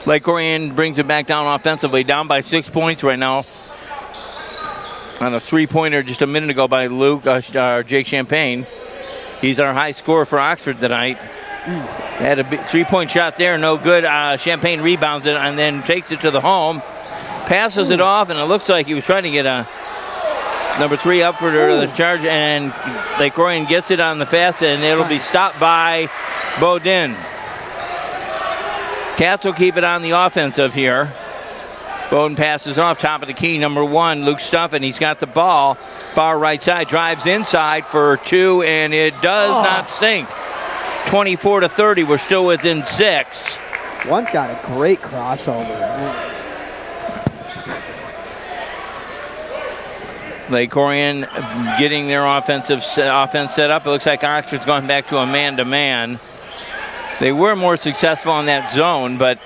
Lake Orion brings it back down offensively, down by 6 points right now. On a 3-pointer just a minute ago by Jake Champagne. He's our high scorer for Oxford tonight. Had a 3-point shot there, no good. Champagne rebounds it and then takes it to the home. Passes it off, and it looks like he was trying to get a number 3 up for the charge, and Lake Orion gets it on the fast, and it'll be stopped by Bodin. Cats will keep it on the offensive here. Bowden passes off, top of the key, number 1, Luke Stuffin. He's got the ball, far right side, drives inside for 2, and it does not sink. 24-30, we're still within 6. One's got a great crossover. Lake Orion getting their offense set up. It looks like Oxford's going back to a man-to-man. They were more successful in that zone, but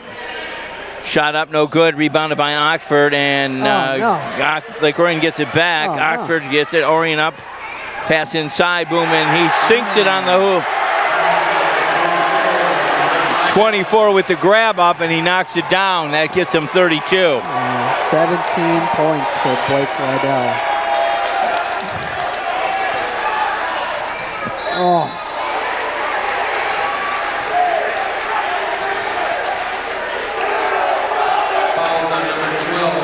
shot up, no good. Rebounded by Oxford, and Lake Orion gets it back. Oxford gets it. Orion up, pass inside, boom, and he sinks it on the hoop. 24 with the grab up, and he knocks it down. That gets him 32. 17 points for Blake Liddell. Fouls on number 12.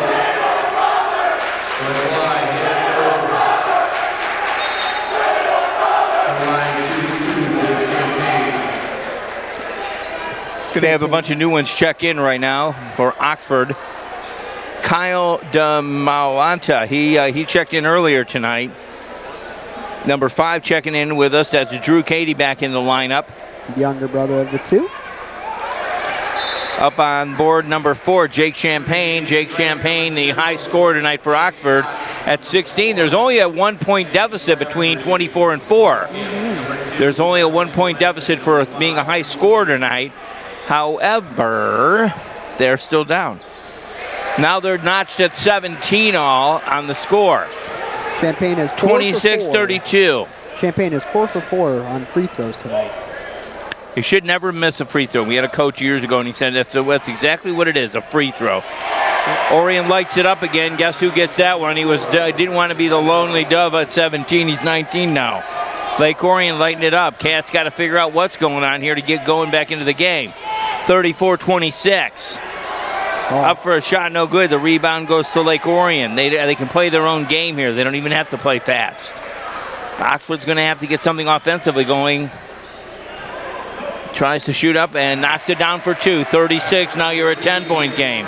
Orion hits the Orion shooting 2, Jake Champagne. Going to have a bunch of new ones check in right now for Oxford. Kyle DeMalanta, he checked in earlier tonight. Number 5 checking in with us. That's Drew Cady back in the lineup. Younger brother of the 2. Up on board, number 4, Jake Champagne. Jake Champagne, the high scorer tonight for Oxford at 16. There's only a 1-point deficit between 24 and 4. There's only a 1-point deficit for being a high scorer tonight. However, they're still down. Now they're notched at 17 all on the score. Champagne is 26-32. Champagne is 4 for 4 on free throws tonight. You should never miss a free throw. We had a coach years ago, and he said that's exactly what it is, a free throw. Orion lights it up again. Guess who gets that one? He didn't want to be the lonely dove at 17. He's 19 now. Lake Orion lighting it up. Cats got to figure out what's going on here to get going back into the game. 34-26. Up for a shot, no good. The rebound goes to Lake Orion. They can play their own game here. They don't even have to play fast. Oxford's going to have to get something offensively going. Tries to shoot up and knocks it down for 2. 36, now you're a 10-point game.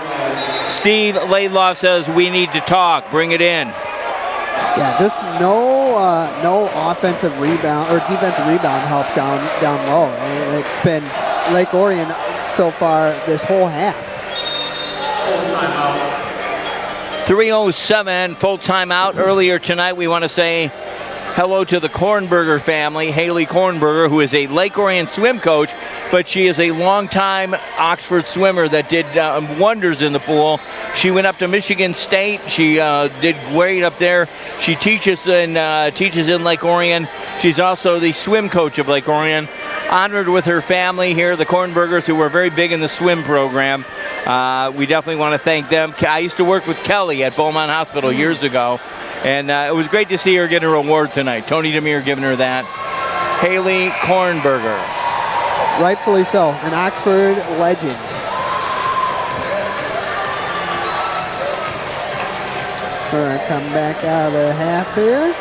Steve Laidlaw says we need to talk. Bring it in. Yeah, just no offensive rebound or defensive rebound help down low. It's been Lake Orion so far this whole half. 3:07, full timeout. Earlier tonight, we want to say hello to the Kornberger family. Haley Kornberger, who is a Lake Orion swim coach, but she is a longtime Oxford swimmer that did wonders in the pool. She went up to Michigan State. She did great up there. She teaches in Lake Orion. She's also the swim coach of Lake Orion. Honored with her family here, the Kornbergers, who were very big in the swim program. We definitely want to thank them. I used to work with Kelly at Beaumont Hospital years ago, and it was great to see her get her award tonight. Tony Demir giving her that. Haley Kornberger. Rightfully so, an Oxford legend. We're going to come back out of the half here.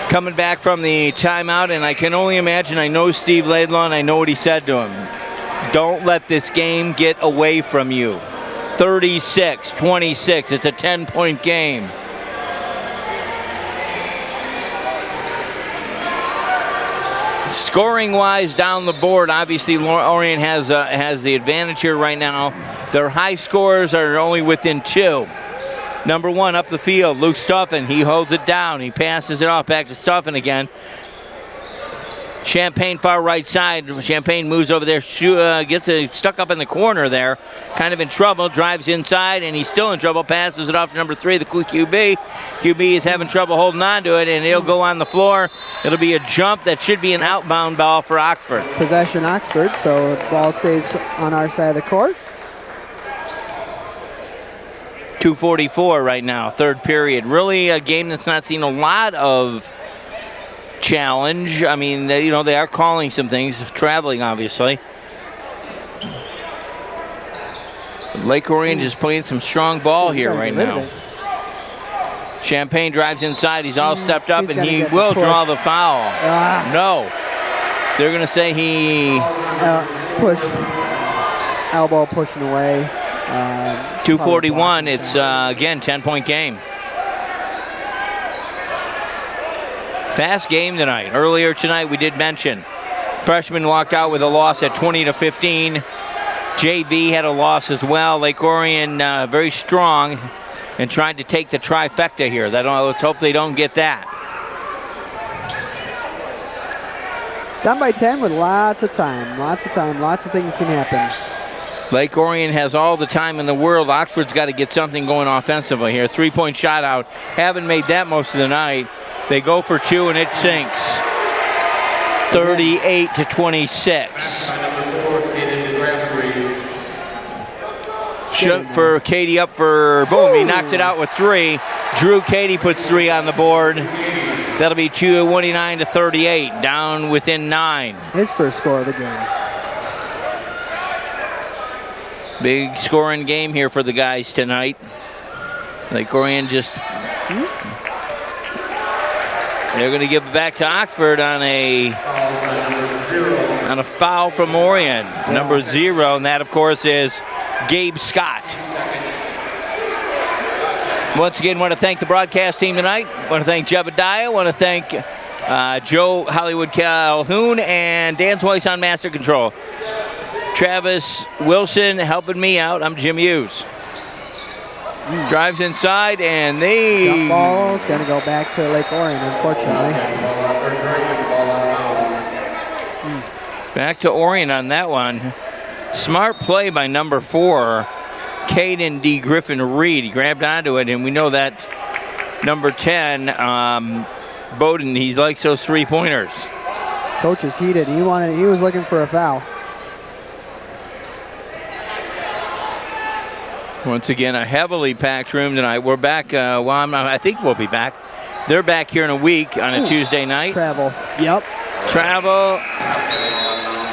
Coming back from the timeout, and I can only imagine, I know Steve Laidlaw, and I know what he said to him. Don't let this game get away from you. 36-26, it's a 10-point game. Scoring-wise down the board, obviously Orion has the advantage here right now. Their high scores are only within 2. Number 1 up the field, Luke Stuffin. He holds it down. He passes it off back to Stuffin again. Champagne far right side. Champagne moves over there, gets it stuck up in the corner there, kind of in trouble, drives inside, and he's still in trouble, passes it off to number 3, the QB. QB is having trouble holding on to it, and it'll go on the floor. It'll be a jump that should be an outbound ball for Oxford. Possession Oxford, so the ball stays on our side of the court. 2:44 right now, third period. Really a game that's not seen a lot of challenge. I mean, they are calling some things, traveling obviously. Lake Orion just playing some strong ball here right now. Champagne drives inside. He's all stepped up, and he will draw the foul. No. They're going to say he... push. Elbow pushing away. 2:41. It's, again, 10-point game. Fast game tonight. Earlier tonight, we did mention freshman walked out with a loss at 20-15. JV had a loss as well. Lake Orion very strong and tried to take the trifecta here. Let's hope they don't get that. Down by 10 with lots of time. Lots of things can happen. Lake Orion has all the time in the world. Oxford's got to get something going offensively here. 3-point shot out. Haven't made that most of the night. They go for 2 and it sinks. 38-26. Shoot for Katie up for boom. He knocks it out with 3. Drew Katie puts 3 on the board. That'll be 29-38. Down within 9. His first score of the game. Big scoring game here for the guys tonight. Lake Orion just... They're going to give it back to Oxford on a foul from Orion. Number 0, and that, of course, is Gabe Scott. Once again, want to thank the broadcast team tonight. Want to thank Jebediah. Want to thank Joe Hollywood Calhoun and Dan Weiss on Master Control. Travis Wilson helping me out. I'm Jim Hughes. Drives inside, and they... Jump ball is going to go back to Lake Orion, unfortunately. Back to Orion on that one. Smart play by number 4, Caden D. Griffin-Reed. He grabbed onto it, and we know that number 10, Bowden, he likes those 3-pointers. Coach is heated. He was looking for a foul. Once again, a heavily packed room tonight. We're back. I think we'll be back. They're back here in a week on a Tuesday night. Travel. Yep. Travel.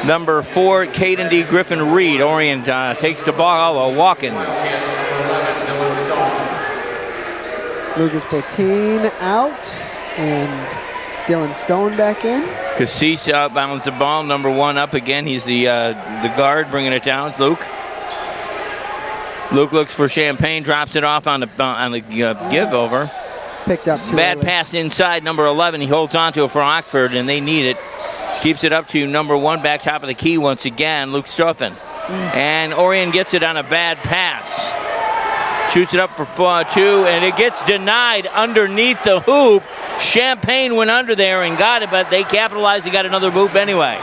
Number 4, Caden D. Griffin-Reed. Orion takes the ball while walking. Lucas Poteen out, and Dylan Stone back in. Cassis outbounds the ball. Number 1 up again. He's the guard bringing it down. Luke. Luke looks for Champagne, drops it off on the give over. Picked up too Bad early. pass inside, number 11. He holds on to it for Oxford, and they need it. Keeps it up to number 1, back top of the key once again, Luke Struffen. And Orion gets it on a bad pass. Shoots it up for 2, and it gets denied underneath the hoop. Champagne went under there and got it, but they capitalized and got another hoop anyway.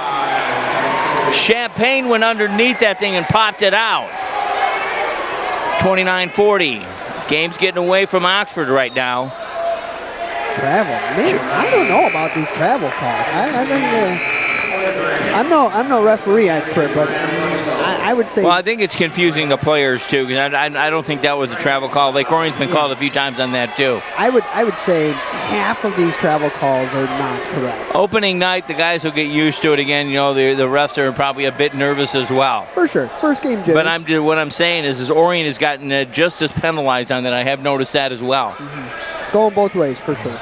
Champagne went underneath that thing and popped it out. 29-40. Game's getting away from Oxford right now. Travel. Man, I don't know about these travel calls. I think I'm no referee expert, but I would say. Well, I think it's confusing the players too, because I don't think that was a travel call. Lake Orion's been called a few times on that too. I would say half of these travel calls are not correct. Opening night, the guys will get used to it again. You know, the refs are probably a bit nervous as well. For sure, first game jitters. But what I'm saying is Orion has gotten just as penalized on that. I have noticed that as well. Going both ways for sure.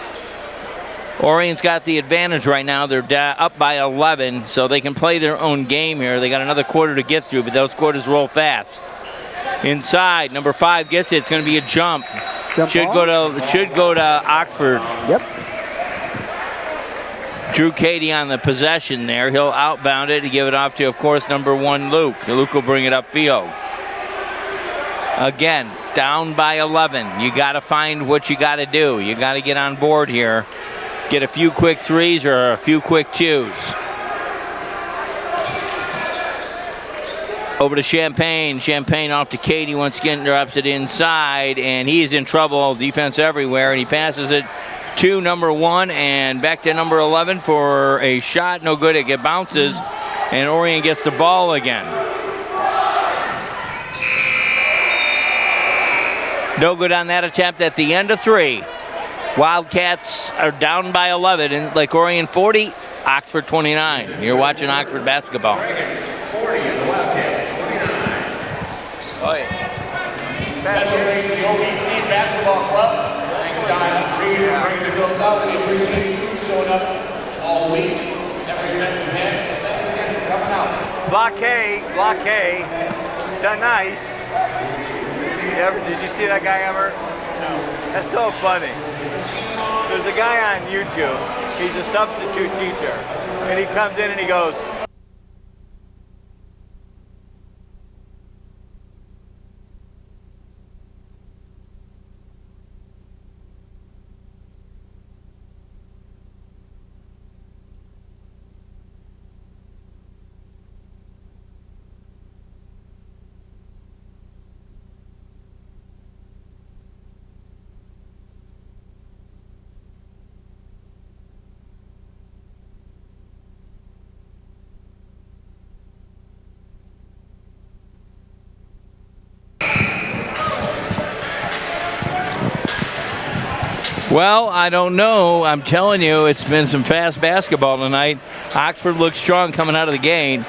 Orion's got the advantage right now. They're up by 11, so they can play their own game here. They got another quarter to get through, but those quarters roll fast. Inside, number 5 gets it. It's going to be a jump. Should go to Oxford. Yep. Drew Katie on the possession there. He'll outbound it and give it off to, of course, number 1, Luke. Luke will bring it upfield. Again, down by 11. You got to find what you got to do. You got to get on board here. Get a few quick 3s or a few quick 2s. Over to Champagne. Champagne off to Katie. Once again, drops it inside, and he's in trouble. Defense everywhere, and he passes it to number 1 and back to number 11 for a shot. No good. It bounces, and Orion gets the ball again. No good on that attempt at the end of 3. Wildcats are down by 11 in Lake Orion 40, Oxford 29. You're watching Oxford basketball. 40 and the Wildcats 29. Oh, yeah. Special thanks to the OBC Basketball Club. Thanks, Don Reed, for bringing the girls out. We appreciate you showing up all week. Every event we had. Thanks again for coming out. Block A, done nice. Did you see that guy ever? No. That's so funny. There's a guy on YouTube. He's a substitute teacher. And he comes in and he goes, well, I don't know. I'm telling you, it's been some fast basketball tonight. Oxford looks strong coming out of the game.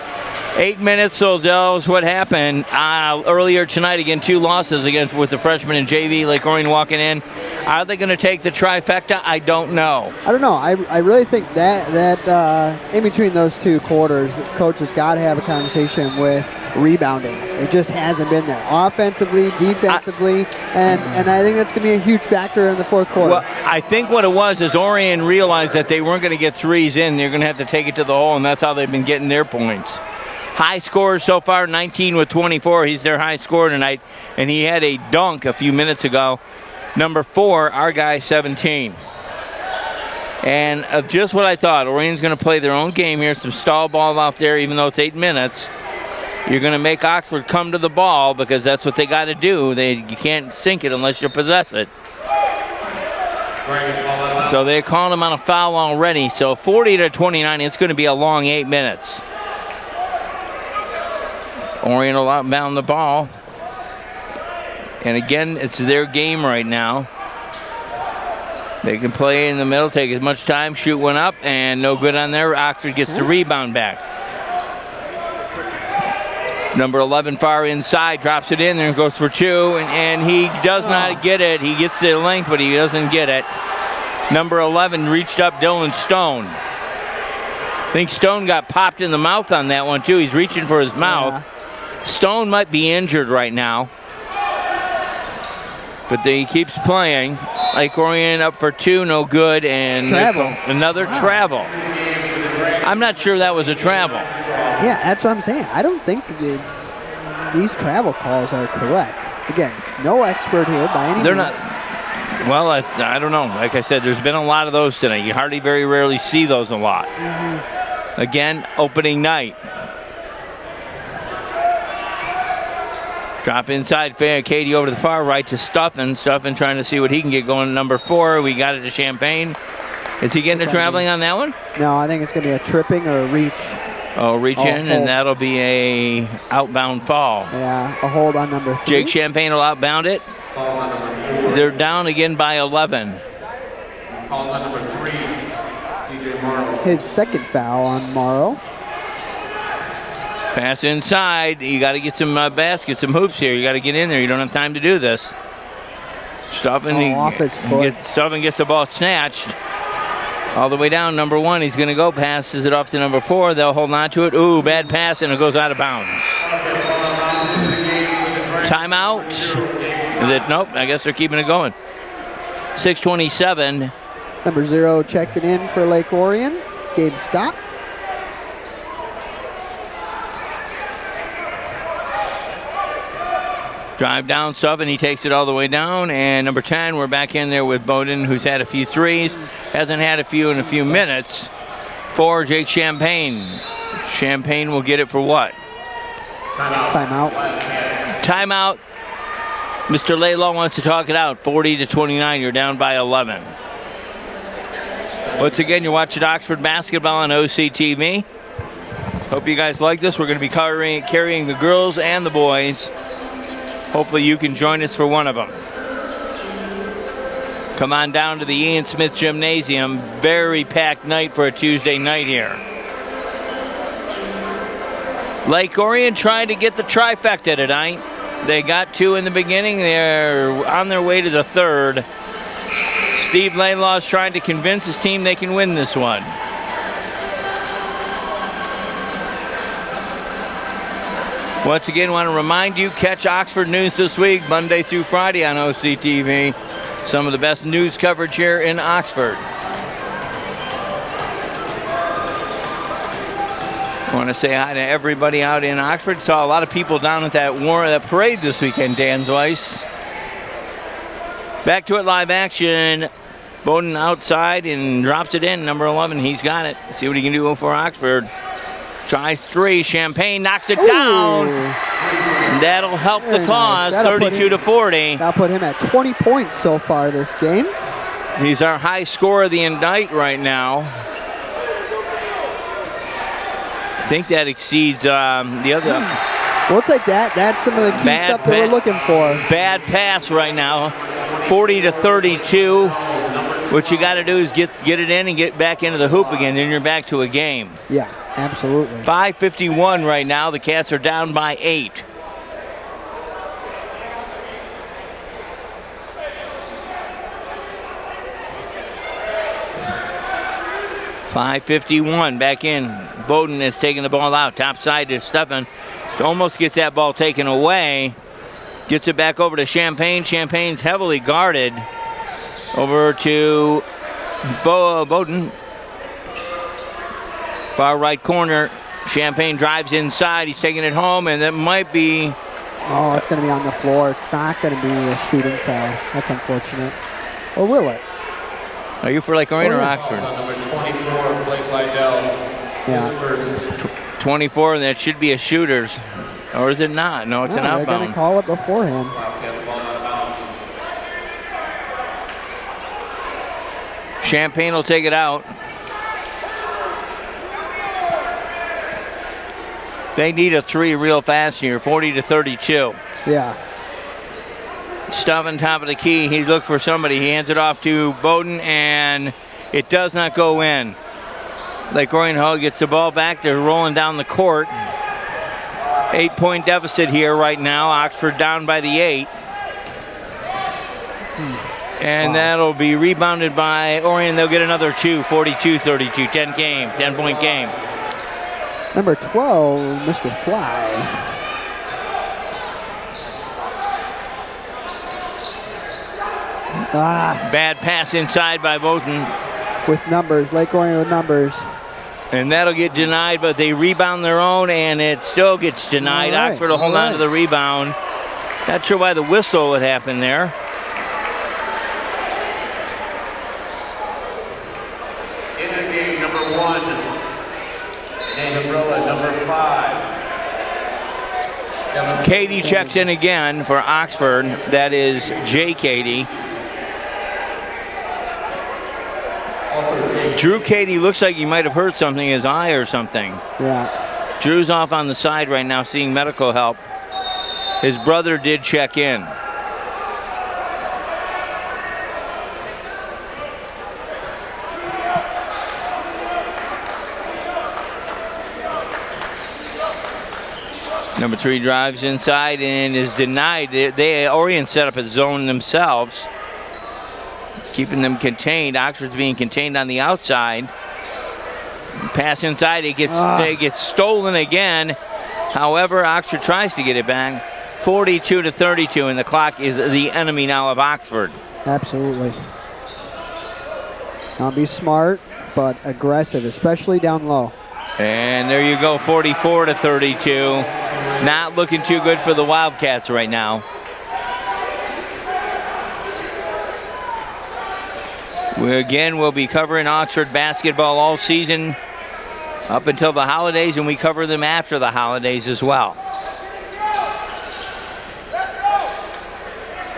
8 minutes, so tells what happened earlier tonight. Again, 2 losses against with the freshman and JV. Lake Orion walking in. Are they going to take the trifecta? I don't know. I don't know. I really think that in between those 2 quarters, coach has got to have a conversation with rebounding. It just hasn't been there. Offensively, defensively, and I think that's going to be a huge factor in the 4th quarter. Well, I think what it was is Orion realized that they weren't going to get threes in. They're going to have to take it to the hole, and that's how they've been getting their points. High scorers so far, 19 with 24. He's their high scorer tonight, and he had a dunk a few minutes ago. Number 4, our guy, 17. And just what I thought. Orion's going to play their own game here. Some stall ball out there, even though it's 8 minutes. You're going to make Oxford come to the ball because that's what they got to do. You can't sink it unless you possess it. So they're calling him on a foul already. So 40-29, it's going to be a long 8 minutes. Orion will outbound the ball. And again, it's their game right now. They can play in the middle, take as much time, shoot one up, and no good on there. Oxford gets the rebound back. Number 11 far inside, drops it in there and goes for 2, and he does not get it. He gets the length, but he doesn't get it. Number 11 reached up Dylan Stone. I think Stone got popped in the mouth on that one, too. He's reaching for his mouth. Yeah. Stone might be injured right now. But he keeps playing. Lake Orion up for 2, no good, and another travel. I'm not sure that was a travel. Yeah, that's what I'm saying. I don't think these travel calls are correct. Again, no expert here by any means. They're not. Well, I don't know. Like I said, there's been a lot of those tonight. You hardly very rarely see those a lot. Mm-hmm. Again, opening night. Drop inside, Katie over to the far right to Stuffin. Stuffin trying to see what he can get going. Number 4, we got it to Champagne. Is he getting a traveling on that one? No, I think it's going to be a tripping or a reach. Oh, reach in, and that'll be a outbound fall. Yeah, a hold on number 3. Jake Champagne will outbound it. They're down again by 11. Calls on number 3, DJ Morrow. His 2nd foul on Morrow. Pass inside. You got to get some baskets, some hoops here. You got to get in there. You don't have time to do this. Stuffin gets the ball snatched. All the way down, number 1. He's going to go, passes it off to number 4. They'll hold on to it. Ooh, bad pass, and it goes out of bounds. Timeout. Is it? Nope, I guess they're keeping it going. 6:27. Number 0 checking in for Lake Orion, Gabe Scott. Drive down stuff, and he takes it all the way down. And number 10, we're back in there with Bowden, who's had a few threes. Hasn't had a few in a few minutes for Jake Champagne. Champagne will get it for what? Timeout. Timeout. Mr. Laylaw wants to talk it out. 40-29, you're down by 11. Once again, you're watching Oxford basketball on OCTV. Hope you guys like this. We're going to be carrying the girls and the boys. Hopefully you can join us for one of them. Come on down to the Ian Smith Gymnasium. Very packed night for a Tuesday night here. Lake Orion trying to get the trifecta tonight. They got 2 in the beginning. They're on their way to the 3rd. Steve Laylaw is trying to convince his team they can win this one. Once again, want to remind you, catch Oxford News this week, Monday through Friday on OCTV. Some of the best news coverage here in Oxford. I want to say hi to everybody out in Oxford. Saw a lot of people down at that parade this weekend, Dan Zweiss. Back to it, live action. Bowden outside and drops it in. Number 11, he's got it. See what he can do for Oxford. Tries 3. Champagne knocks it down. That'll help the cause. 32-40. That'll put him at 20 points so far this game. He's our high scorer of the night right now. I think that exceeds the other. We'll take that. That's some of the key stuff that we're looking for. Bad pass right now. 40-32. What you got to do is get it in and get back into the hoop again. Then you're back to a game. Yeah, absolutely. 5:51 right now. The Cats are down by 8. .551 back in. Bowden is taking the ball out. Top side to Stefan. Almost gets that ball taken away. Gets it back over to Champagne. Champagne's heavily guarded. Over to Bowden. Far right corner. Champagne drives inside. He's taking it home, and that might be... Oh, it's going to be on the floor. It's not going to be a shooting foul. That's unfortunate. Or will it? Are you for Lake Orion or Oxford? Number 24, Blake Lydell. Yeah. His first. 24, and that should be a shooter's. Or is it not? No, it's an They're outbound. going to call it beforehand. Wildcats ball out of bounds. Champagne will take it out. They need a 3 real fast here, 40-32. Yeah. Stuff on top of the key. He looked for somebody. He hands it off to Bowden, and it does not go in. Lake Orion Hall gets the ball back. They're rolling down the court. 8-point deficit here right now. Oxford down by the 8. And that'll be rebounded by Orion. They'll get another 2, 42-32, 10-point game. Number 12, Mr. Fly. Bad pass inside by Bowden. With numbers, Lake Orion with numbers. And that'll get denied, but they rebound their own, and it still gets denied. All right, Oxford will hold on to the rebound. Not sure why the whistle would happen there. In the game, number 1. And umbrella, number 5. Katie checks in again for Oxford. That is J. Katie. Drew Katie looks like he might have hurt something in his eye or something. Yeah. Drew's off on the side right now seeing medical help. His brother did check in. Number 3 drives inside and is denied. Orion set up a zone themselves, keeping them contained. Oxford's being contained on the outside. Pass inside, it gets stolen again. However, Oxford tries to get it back. 42-32, and the clock is the enemy now of Oxford. Absolutely. Now be smart, but aggressive, especially down low. And there you go, 44-32. Not looking too good for the Wildcats right now. We'll be covering Oxford basketball all season up until the holidays, and we cover them after the holidays as well.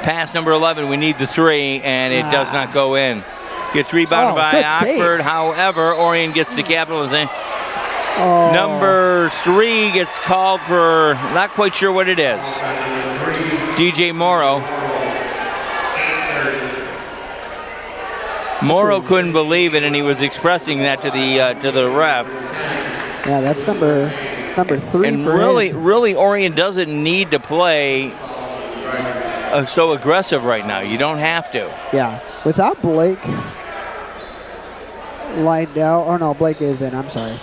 Pass number 11, we need the 3, and it does not go in. Gets rebounded by good Oxford. save. However, Orion gets the capitalization. Oh. Number 3 gets called for, not quite sure what it is. DJ Morrow. Morrow couldn't believe it, and he was expressing that to the ref. Yeah, that's number 3 And for him. really, Orion doesn't need to play so aggressive right now. You don't have to. Yeah, without Blake Lydell, oh no, Blake is in, I'm sorry.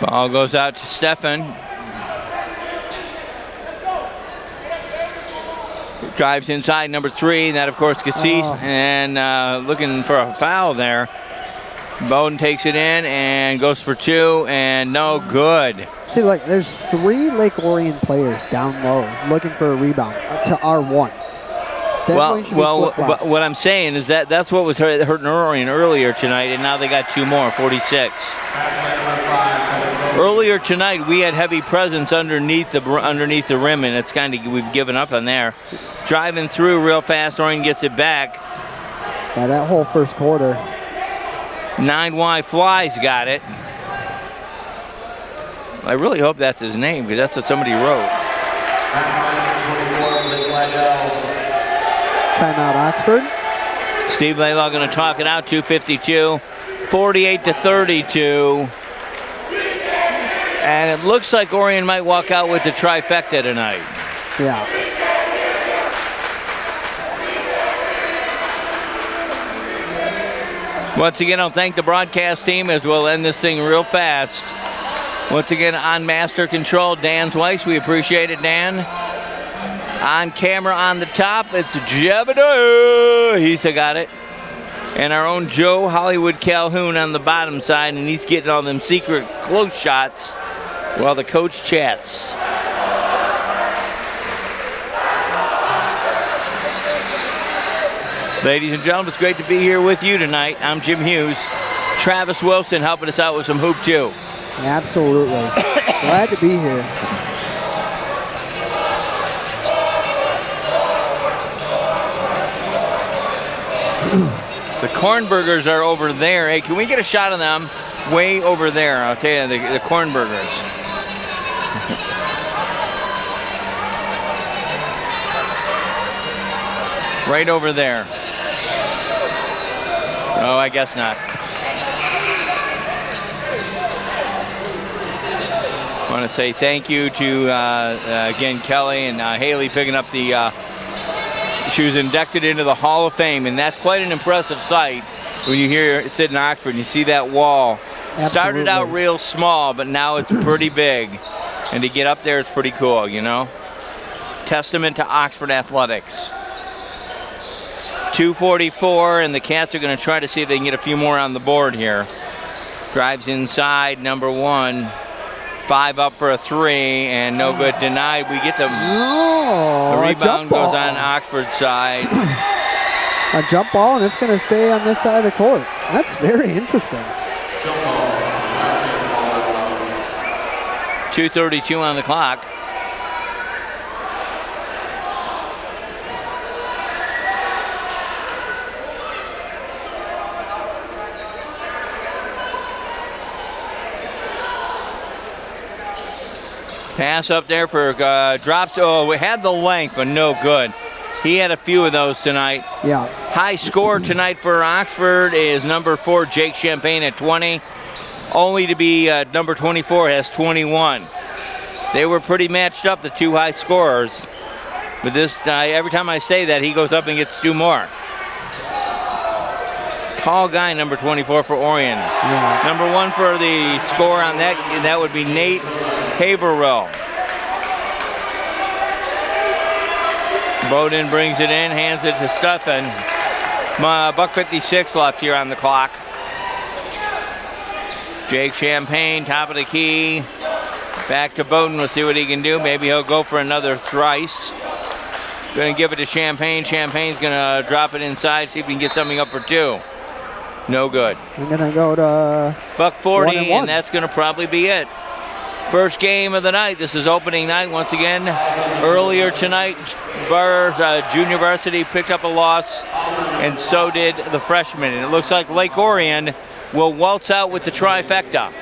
Ball goes out to Stefan. Drives inside, number 3, and that, of course, Cassis, and looking for a foul there. Bowden takes it in and goes for 2, and no good. See, look, there's 3 Lake Orion players down low looking for a rebound to our 1. But what I'm saying is that's what was hurting Orion earlier tonight, and now they got 2 more, 46. Earlier tonight, we had heavy presence underneath the rim, and it's kind of, we've given up on there. Driving through real fast, Orion gets it back. Yeah, that whole first quarter. 9Y Flies got it. I really hope that's his name, because that's what somebody wrote. Timeout Oxford. Steve Laylaw going to talk it out, 2:52, 48-32. And it looks like Orion might walk out with the trifecta tonight. Yeah. Once again, I'll thank the broadcast team as we'll end this thing real fast. Once again, on master control, Dan Weiss. We appreciate it, Dan. On camera on the top, it's Jebediah. He's got it. And our own Joe Hollywood Calhoun on the bottom side, and he's getting all them secret close shots while the coach chats. Ladies and gentlemen, it's great to be here with you tonight. I'm Jim Hughes. Travis Wilson helping us out with some Hoop 2. Absolutely. Glad to be here. The Cornburgers are over there. Hey, can we get a shot of them? Way over there. I'll tell you, the Cornburgers. Right over there. Oh, I guess not. I want to say thank you to, again, Kelly and Haley picking up the, she was inducted into the Hall of Fame, and that's quite an impressive sight when you hear sit in Oxford and you see that wall. Absolutely. Started out real small, but now it's pretty big. And to get up there, it's pretty cool, you know? Testament to Oxford athletics. 2:44, and the Cats are going to try to see if they can get a few more on the board here. Drives inside, number 1. 5 up for a 3, and no good. Denied. We get the rebound goes on Oxford's side. A jump ball, and it's going to stay on this side of the court. That's very interesting. 2:32 on the clock. Pass up there for drops. Oh, we had the length, but no good. He had a few of those tonight. Yeah. High score tonight for Oxford is number 4, Jake Champagne at 20. Only to be number 24 has 21. They were pretty matched up, the 2 high scorers. But this, every time I say that, he goes up and gets 2 more. Tall guy, number 24 for Orion. Yeah. Number 1 for the score on that would be Nate Haverhill. Bowden brings it in, hands it to Stefan. $1:56 left here on the clock. Jake Champagne, top of the key. Back to Bowden. We'll see what he can do. Maybe he'll go for another thrice. Going to give it to Champagne. Champagne's going to drop it inside, see if we can get something up for 2. No good. I'm going to go to Buck 40, 1-1. and that's going to probably be it. First game of the night. This is opening night once again. Earlier tonight, Junior Varsity picked up a loss, and so did the freshmen. And it looks like Lake Orion will waltz out with the trifecta.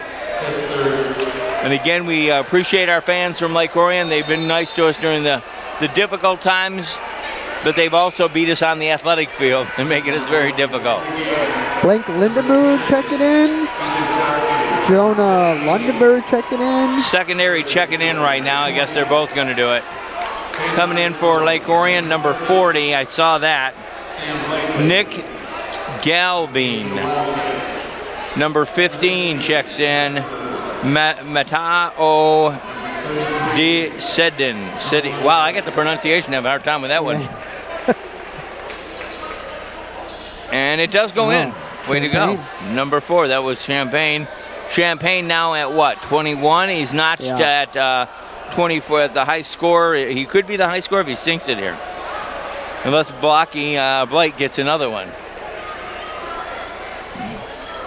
And again, we appreciate our fans from Lake Orion. They've been nice to us during the difficult times, but they've also beat us on the athletic field and making it very difficult. Blake Lindenberg checking in. Jonah Lundenberg checking in. Secondary checking in right now. I guess they're both going to do it. Coming in for Lake Orion, number 40. I saw that. Nick Galbean. Number 15 checks in. Matao De Sedin. Wow, I got the pronunciation. I have a hard time with that one. And it does go in. Way to go. Number 4, that was Champagne. Champagne now at what, 21? He's notched at 24 at the high score. He could be the high score if he sinks it here. Unless Blake gets another one.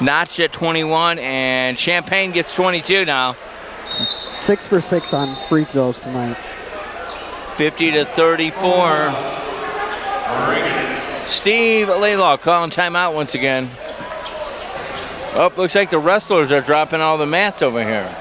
Notched at 21, and Champagne gets 22 now. 6 for 6 on free throws tonight. 50-34. Steve Laylaw calling timeout once again. Oh, looks like the wrestlers are dropping all the mats over here.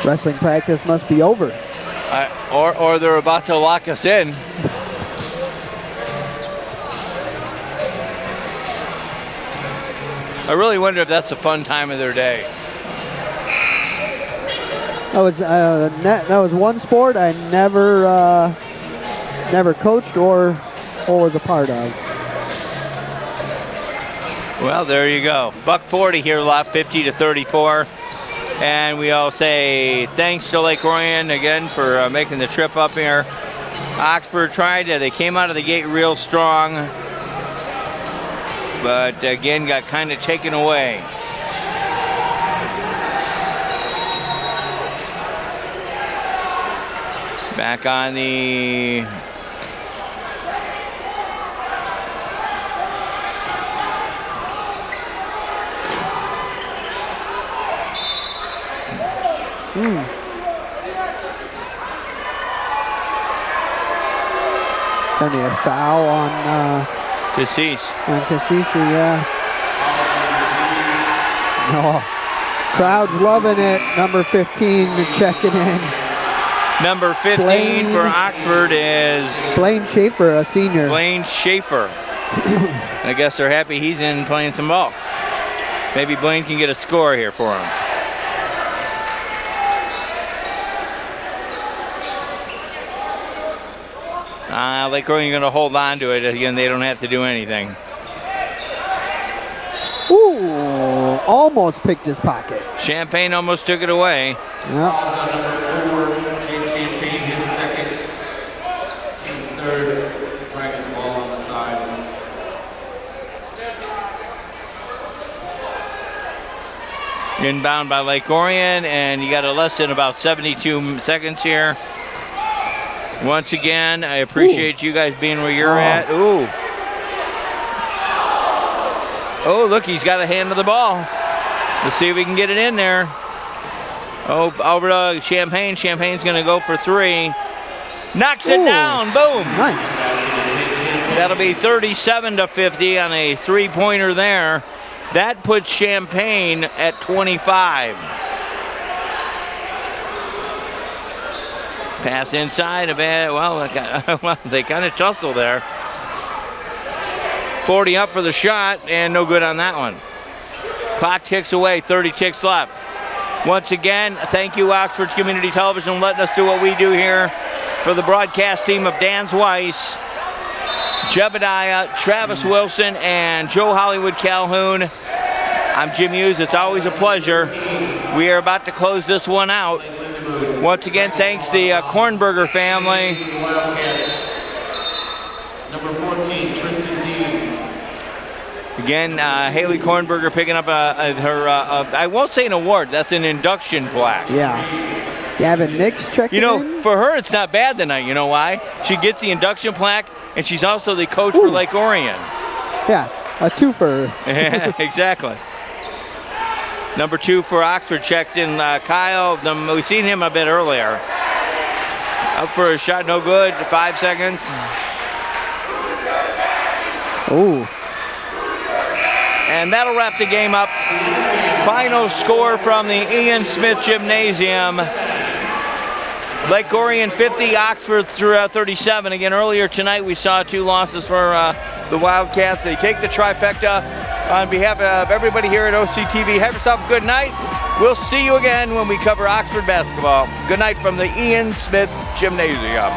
Wrestling practice must be over. Or they're about to lock us in. I really wonder if that's a fun time of their day. That was one sport I never coached or was a part of. Well, there you go. Buck 40 here, lot 50-34. And we all say thanks to Lake Orion again for making the trip up here. Oxford tried. They came out of the gate real strong. But again, got kind of taken away. Back on the Gonna be a foul on Cassis. On Cassisi, yeah. Oh, crowd's loving it. Number 15 checking in. Number 15 for Oxford is Blaine Schaefer, a senior. Blaine Schaefer. I guess they're happy he's in playing some ball. Maybe Blaine can get a score here for him. Lake Orion going to hold on to it. Again, they don't have to do anything. Ooh, almost picked his pocket. Champagne almost took it away. Yep. Number 4, Jake Champagne, his second. Team's third. Dragons ball on the side. Inbound by Lake Orion, and you got a less than about 72 seconds here. Once again, I appreciate you guys being where you're at. Ooh. Oh, look, he's got a hand to the ball. Let's see if we can get it in there. Oh, over to Champagne. Champagne's going to go for 3. Knocks it down. Boom. Nice. That'll be 37-50 on a three-pointer there. That puts Champagne at 25. Pass inside a bit. Well, they kind of tussle there. 40 up for the shot, and no good on that one. Clock ticks away, 30 ticks left. Once again, thank you, Oxford Community Television, letting us do what we do here. For the broadcast team of Dan Weiss, Jebediah, Travis Wilson, and Joe Hollywood Calhoun, I'm Jim Hughes. It's always a pleasure. we are about to close this one out. Once again, thanks the Kornberger family. Wildcats. Number 14, Tristan Dean. Again, Haley Kornberger picking up her, I won't say an award, that's an induction plaque. Yeah. Gavin Nix checking in. For her, it's not bad tonight. You know why? She gets the induction plaque, and she's also the coach for Lake Orion. Yeah, a twofer. Exactly. Number 2 for Oxford checks in Kyle. We've seen him a bit earlier. Up for a shot, no good. 5 seconds. Ooh. And that'll wrap the game up. Final score from the Ian Smith Gymnasium. Lake Orion 50, Oxford 37. Again, earlier tonight we saw 2 losses for the Wildcats. They take the trifecta. On behalf of everybody here at OCTV, have yourself a good night. We'll see you again when we cover Oxford basketball. Good night from the Ian Smith Gymnasium.